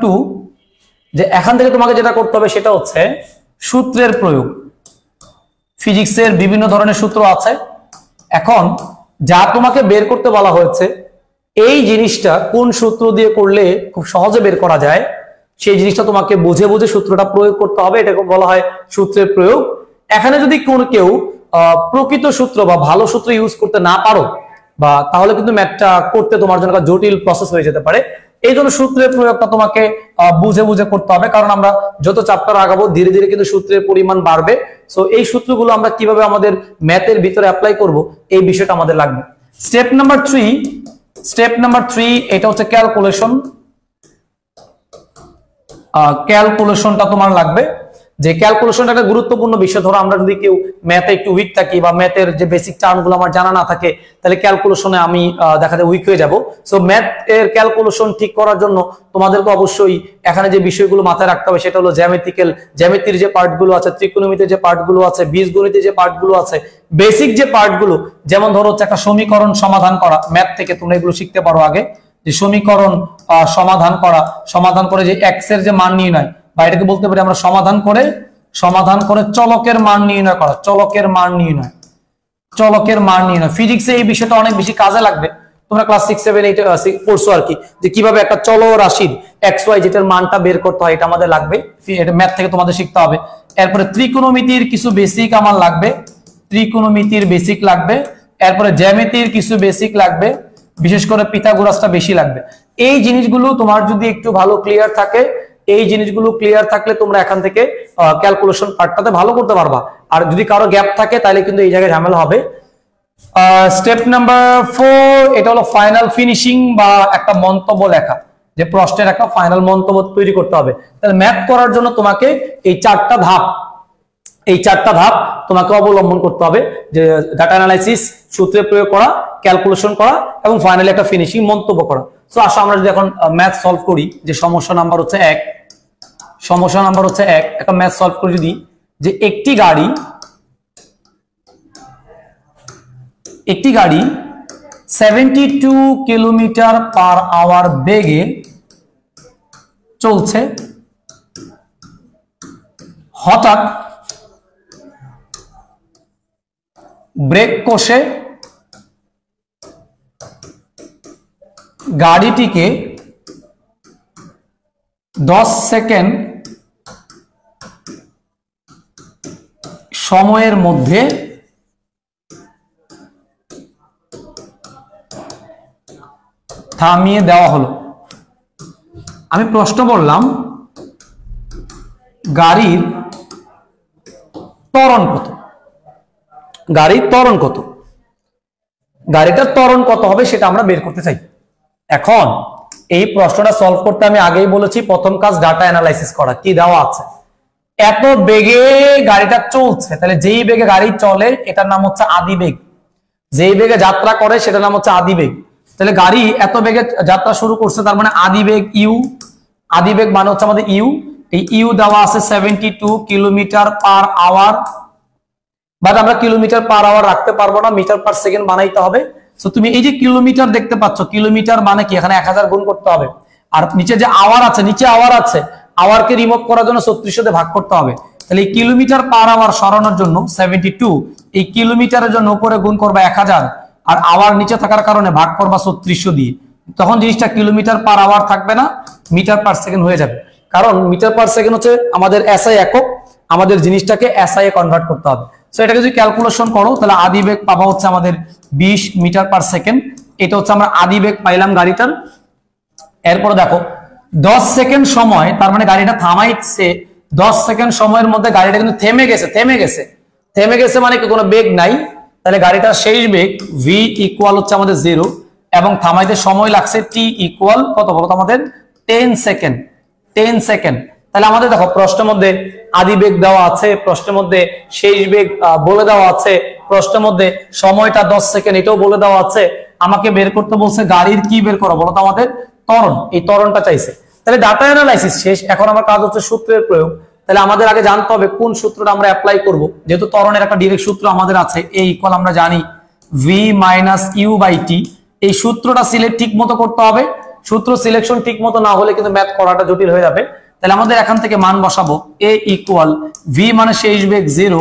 টু, যে এখান থেকে তোমাকে যেটা করতে হবে সেটা হচ্ছে সূত্রের প্রয়োগ। ফিজিক্সের বিভিন্ন ধরনের সূত্র আছে, এখন যা তোমাকে বের করতে বলা হয়েছে, এই জিনিসটা কোন সূত্র দিয়ে করলে খুব সহজে বের করা যায়, সেই জিনিসটা তোমাকে বুঝে বুঝে সূত্রটা প্রয়োগ করতে হবে। এটাকে বলা হয় সূত্রের প্রয়োগ। এখানে যদি কেউ প্রকৃত সূত্র বা ভালো সূত্র ইউজ করতে না পারো, বা তাহলে কিন্তু ম্যাথটা করতে তোমার জন্য জটিল প্রসেস হয়ে যেতে পারে। এই জন্য সূত্রের প্রয়োগটা তোমাকে বুঝে বুঝে করতে হবে, কারণ আমরা যত চ্যাপ্টার আগাবো ধীরে ধীরে কিন্তু সূত্রের পরিমাণ বাড়বে। সো এই সূত্রগুলো আমরা কিভাবে আমাদের ম্যাথের ভিতরে অ্যাপ্লাই করব, এই বিষয়টা আমাদের লাগবে। স্টেপ নাম্বার 3 এটা হচ্ছে ক্যালকুলেশন। ক্যালকুলেশনটা তোমার লাগবে, যে ক্যালকুলেশনটা একটা গুরুত্বপূর্ণ বিষয়। ধরো আমরা যদি কেউ ম্যাথে একটু উইক থাকি বা ম্যাথের যে বেসিক টার্মগুলো আমার জানা না থাকে, তাহলে ক্যালকুলেশনে আমি দেখা যায় উইক হয়ে যাব। সো ম্যাথ এর ক্যালকুলেশন ঠিক করার জন্য তোমাদেরকে অবশ্যই এখানে যে বিষয়গুলো মাথায় রাখতে হবে সেটা হলো জ্যামিতির যে পার্টগুলো আছে, ত্রিকোণমিতির যে পার্টগুলো আছে, বীজগণিতের যে পার্টগুলো আছে, বেসিক যে পার্টগুলো, যেমন ধরো হচ্ছে একটা সমীকরণ সমাধান করা। ম্যাথ থেকে তোমরা এগুলো শিখতে পারো আগে, যে সমীকরণ সমাধান করে যে এক্স এর যে মান নির্ণয়, বা এটাকে বলতে পারি আমরা সমাধান করে চলকের মান নির্ণয় করা। চলকের মান নির্ণয় ফিজিক্সে এই বিষয়টা অনেক বেশি কাজে লাগবে। তোমরা ক্লাস 6, 7, 8 পড়ছো আর কি, যে কিভাবে একটা চল রাশির এক্স ওয়াই যেটার মানটা বের করতে হয়, এটা আমাদের লাগবে। এটা ম্যাথ থেকে তোমাদের শিখতে হবে। এরপরে ত্রিকোণমিতির কিছু বেসিক আমার লাগবে, এরপরে জ্যামিতির কিছু বেসিক লাগবে, বিশেষ করে পিথাগোরাসটা বেশি লাগবে। এই জিনিসগুলো তোমার যদি একটু ভালো ক্লিয়ার থাকে, থাকলে তোমরা এখান থেকে ক্যালকুলেশন পার্টটাতে ভালো করতে পারবা। আর যদি কারো গ্যাপ থাকে তাহলে কিন্তু এই জায়গায় ঝামেলা হবে। স্টেপ নাম্বার 4 এটা হলো ফাইনাল ফিনিশিং, বা একটা মন্তব্য লেখা, যে প্রশ্নের একটা ফাইনাল মন্তব্য তৈরি করতে হবে। তাহলে ম্যাথ করার জন্য তোমাকে এই চারটা ধাপ তোমাকে অবলম্বন করতে হবে, যে ডাটা অ্যানালাইসিস, সূত্রের প্রয়োগ করা, ক্যালকুলেশন করা এবং ফাইনালি একটা ফিনিশিং মন্তব্য করা। সো আসলে আমরা যদি এখন ম্যাথ সলভ করি, যে সমস্যা নাম্বার হচ্ছে 1, একটা ম্যাথ সলভ করি যদি, যে একটি গাড়ি 72 কিলোমিটার পার আওয়ার বেগে চলছে, হঠাৎ ব্রেক কষে গাড়িটিকে 10 সেকেন্ড সময়ের মধ্যে থামিয়ে দেওয়া হলো। আমি প্রশ্ন বললাম, গাড়ির ত্বরণ কত? গাড়িটার ত্বরণ কত হবে সেটা আমরা বের করতে চাই। এখন এই প্রশ্নটা সলভ করতে আমি আগেই বলেছি, প্রথম কাজ ডাটা অ্যানালাইসিস করা। কি দেওয়া আছে? এত বেগে গাড়িটা চলছে, তাহলে যেই বেগে গাড়ি চলে এটার নাম হচ্ছে আদিবেগ। যেই বেগে যাত্রা করে সেটার নাম হচ্ছে আদিবেগ। তাহলে গাড়ি এত বেগে যাত্রা শুরু করছে, তার মানে আদিবেগ ইউ। আদিবেগ মানে হচ্ছে আমাদের ইউ। এই ইউ দেওয়া আছে 72 কিলোমিটার পার আওয়ার, বাট আমরা কিলোমিটার পার আওয়ার রাখতে পারবো না, মিটার পার সেকেন্ড বানাইতে হবে। সো তুমি এই যে কিলোমিটার দেখতে পাচ্ছ, কিলোমিটার মানে কি, এখানে 1000 গুণ করতে হবে। আর নিচে যে আওয়ার আছে, আওয়ারকে রিমুভ করার জন্য 3600 দিয়ে ভাগ করতে হবে। তাহলে এই কিলোমিটার পার আওয়ার সরানোর জন্য 72, এই কিলোমিটারের জন্য উপরে গুণ করবা 1000, আর আওয়ার নিচে থাকার কারণে ভাগ করবা 3600 দিয়ে। তখন জিনিসটা কিলোমিটার পার আওয়ার থাকবে না, মিটার পার সেকেন্ড হয়ে যাবে। কারণ মিটার পার সেকেন্ড হচ্ছে আমাদের এসআই একক, আমাদের জিনিসটাকে এসআই এ কনভার্ট করতে হবে। সো এটাকে যদি ক্যালকুলেশন করো, তাহলে আদিবেগ পাবা হচ্ছে আমাদের 20 মিটার পার সেকেন্ড। এটা হচ্ছে আমরা আদিবেগ পাইলাম গাড়িটার। এরপর দেখো 10 সেকেন্ড সময়, তার মানে গাড়িটা থামাইছে 10 সেকেন্ড সময়ের মধ্যে গাড়িটা কিন্তু থেমে গেছে মানে কি কোনো বেগ নাই। তাহলে গাড়িটার শেষ বেগ v ইকুয়াল হচ্ছে আমাদের 0, এবং থামাইতে সময় লাগছে t ইকুয়াল কত বলতো আমাদের 10 সেকেন্ড। তাহলে আমাদের দেখো প্রশ্নের মধ্যে আদিবেগ দেওয়া আছে, প্রশ্নের মধ্যে শেষ বেগ বলে দেওয়া আছে, প্রশ্নের মধ্যে সময়টা 10 সেকেন্ড এটাও বলে দেওয়া আছে। আমাকে বের করতে বলছে গাড়ির কি বের করো বলো তো, আমাদের ত্বরণ। এই ত্বরণটা চাইছে। তাহলে ডাটা অ্যানালাইসিস শেষ, এখন আমার কাজ হচ্ছে সূত্রের প্রয়োগ। তাহলে আমাদের আগে জানতে হবে কোন সূত্রটা আমরা অ্যাপ্লাই করব। যেহেতু ত্বরণের একটা ডিরেক্ট সূত্র আমাদের আছে, a ইকুয়াল আমরা জানি v মাইনাস ইউ বাই টি। এই সূত্রটা সিলেক্ট ঠিক মতো করতে হবে। সূত্র সিলেকশন ঠিক মতো না হলে কিন্তু ম্যাথ করাটা জটিল হয়ে যাবে। তাহলে আমাদের এখান থেকে মান বসাবো, a ইকুয়াল v মানে শেষ বেগ 0,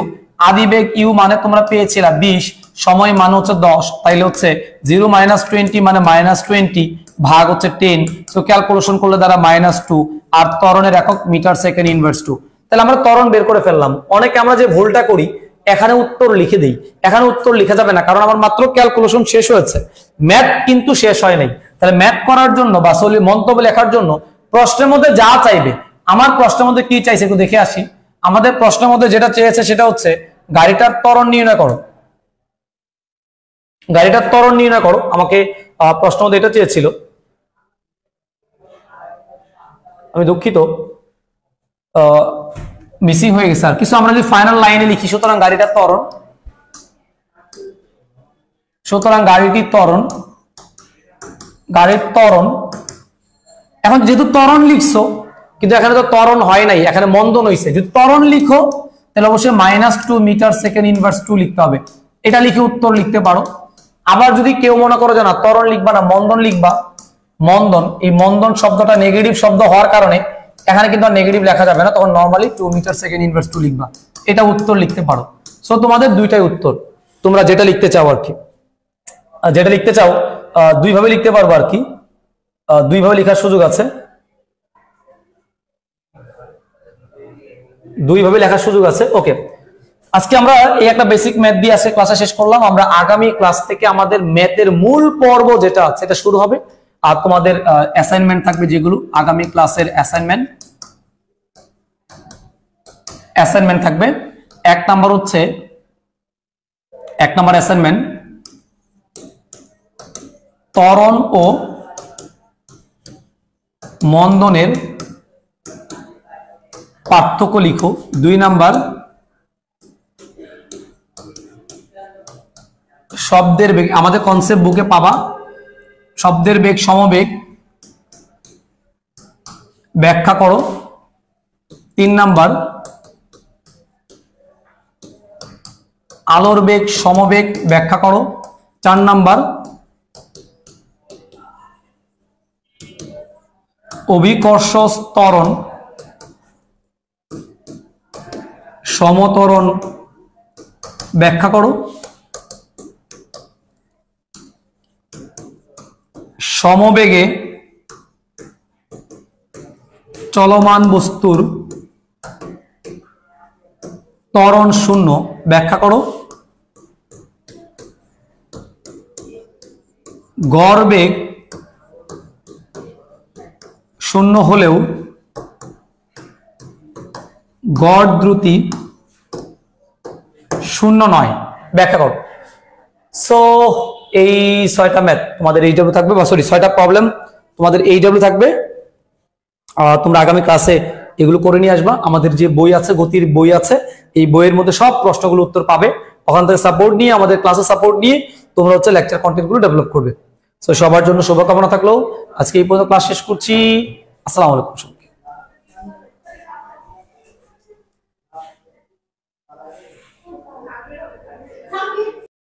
আদিবেগ u মানে তোমরা পেয়েছিলা 20, সময় মান হচ্ছে 10, তাইলে হচ্ছে 0 - 20 মানে -20 ভাগ হচ্ছে 10। সো ক্যালকুলেশন করলে দ্বারা -2, আর ত্বরণের একক মিটার সেকেন্ড ইনভার্স 2। তাহলে আমরা ত্বরণ বের করে ফেললাম। অনেকে আমরা যে ভুলটা করি, এখানে উত্তর লিখে দেই। এখানে উত্তর লেখা যাবে না, কারণ আমার মাত্র ক্যালকুলেশন শেষ হয়েছে, ম্যাথ কিন্তু শেষ হয় নাই। তাহলে ম্যাথ করার জন্য বা মন্তব্য লেখার জন্য প্রশ্নের মধ্যে যা চাইবে, আমার প্রশ্নের মধ্যে কি চাইছে একটু দেখে আসি। আমাদের প্রশ্নের মধ্যে যেটা চেয়েছে সেটা হচ্ছে গাড়িটার ত্বরণ নির্ণয় করো। গাড়িটার ত্বরণ নির্ণয় করো, আমাকে প্রশ্নের মধ্যে এটা চেয়েছিল। আমি দুঃখিত, মিসিং হয়ে গেছে আর কিছু। আমরা যদি ফাইনাল লাইনে লিখি, সুতরাং গাড়িটার ত্বরণ, সুতরাং গাড়িটির ত্বরণ, গাড়ির ত্বরণ। এখন যেহেতু ত্বরণ লিখছো, কিন্তু এখানে তো ত্বরণ হয় নাই, এখানে মন্দন হয়েছে। যদি ত্বরণ লিখো তাহলে অবশ্যই -2 মিটার সেকেন্ড ইনভার্স 2 লিখতে হবে। এটা লিখে উত্তর লিখতে পারো। আবার যদি কেউ মনে করো যে না ত্বরণ লিখবা না, মন্দন লিখবা, মন্দন, এই মন্দন শব্দটা নেগেটিভ শব্দ হওয়ার কারণে এখানে কিন্তু নেগেটিভ লেখা যাবে না, তখন নরমালি 2 মিটার সেকেন্ড ইনভার্স 2 লিখবা। এটা উত্তর লিখতে পারো। সো তোমাদের দুইটাই উত্তর, তোমরা যেটা লিখতে চাও আর কি, যেটা লিখতে চাও দুইভাবে লিখতে পারবো আর কি, দুইভাবে লেখার সুযোগ আছে, দুইভাবে লেখার সুযোগ আছে। ওকে, আজকে আমরা এই একটা বেসিক ম্যাথ দিয়ে আজকে ক্লাসে শেষ করলাম। আমরা আগামী ক্লাস থেকে আমাদের ম্যাথের মূল পর্ব যেটা আছে এটা শুরু হবে, আর তোমাদের অ্যাসাইনমেন্ট থাকবে যেগুলো আগামী ক্লাসের অ্যাসাইনমেন্ট থাকবে। এক নাম্বার অ্যাসাইনমেন্ট, ত্বরণ ও মন্দনের পার্থক্য লিখো। 2 নাম্বার শব্দের বেগ, আমাদের কনসেপ্ট বুকে পাবা, শব্দের বেগ সমবেগ ব্যাখ্যা করো। 3 নাম্বার আলোর বেগ সমবেগ ব্যাখ্যা করো। 4 নাম্বার অভিকর্ষ ত্বরণ সমত্বরণ ব্যাখ্যা করো। সমবেগে চলমান বস্তুর ত্বরণ শূন্য ব্যাখ্যা করো। গড় বেগ শূন্য হলেও গড় দ্রুতি শূন্য নয় ব্যাখ্যা করো। সো এই 6টা ম্যাথ তোমাদের এইচডব্লিউ থাকবে, বা সরি 6টা প্রবলেম তোমাদের এইচডব্লিউ থাকবে। তোমরা আগামী ক্লাসে এগুলো করে নিয়ে আসবা। আমাদের যে বই আছে, গতির বই আছে, এই বইয়ের মধ্যে সব প্রশ্নগুলো উত্তর পাবে। ওখান থেকে সাপোর্ট নিয়ে, আমাদের ক্লাসে সাপোর্ট নিয়ে তোমরা হচ্ছে লেকচার কন্টেন্টগুলো ডেভেলপ করবে। সো সবার জন্য শুভকামনা থাকলো। আজকে এই পর্যন্ত ক্লাস শেষ করছি। আসসালামু আলাইকুম।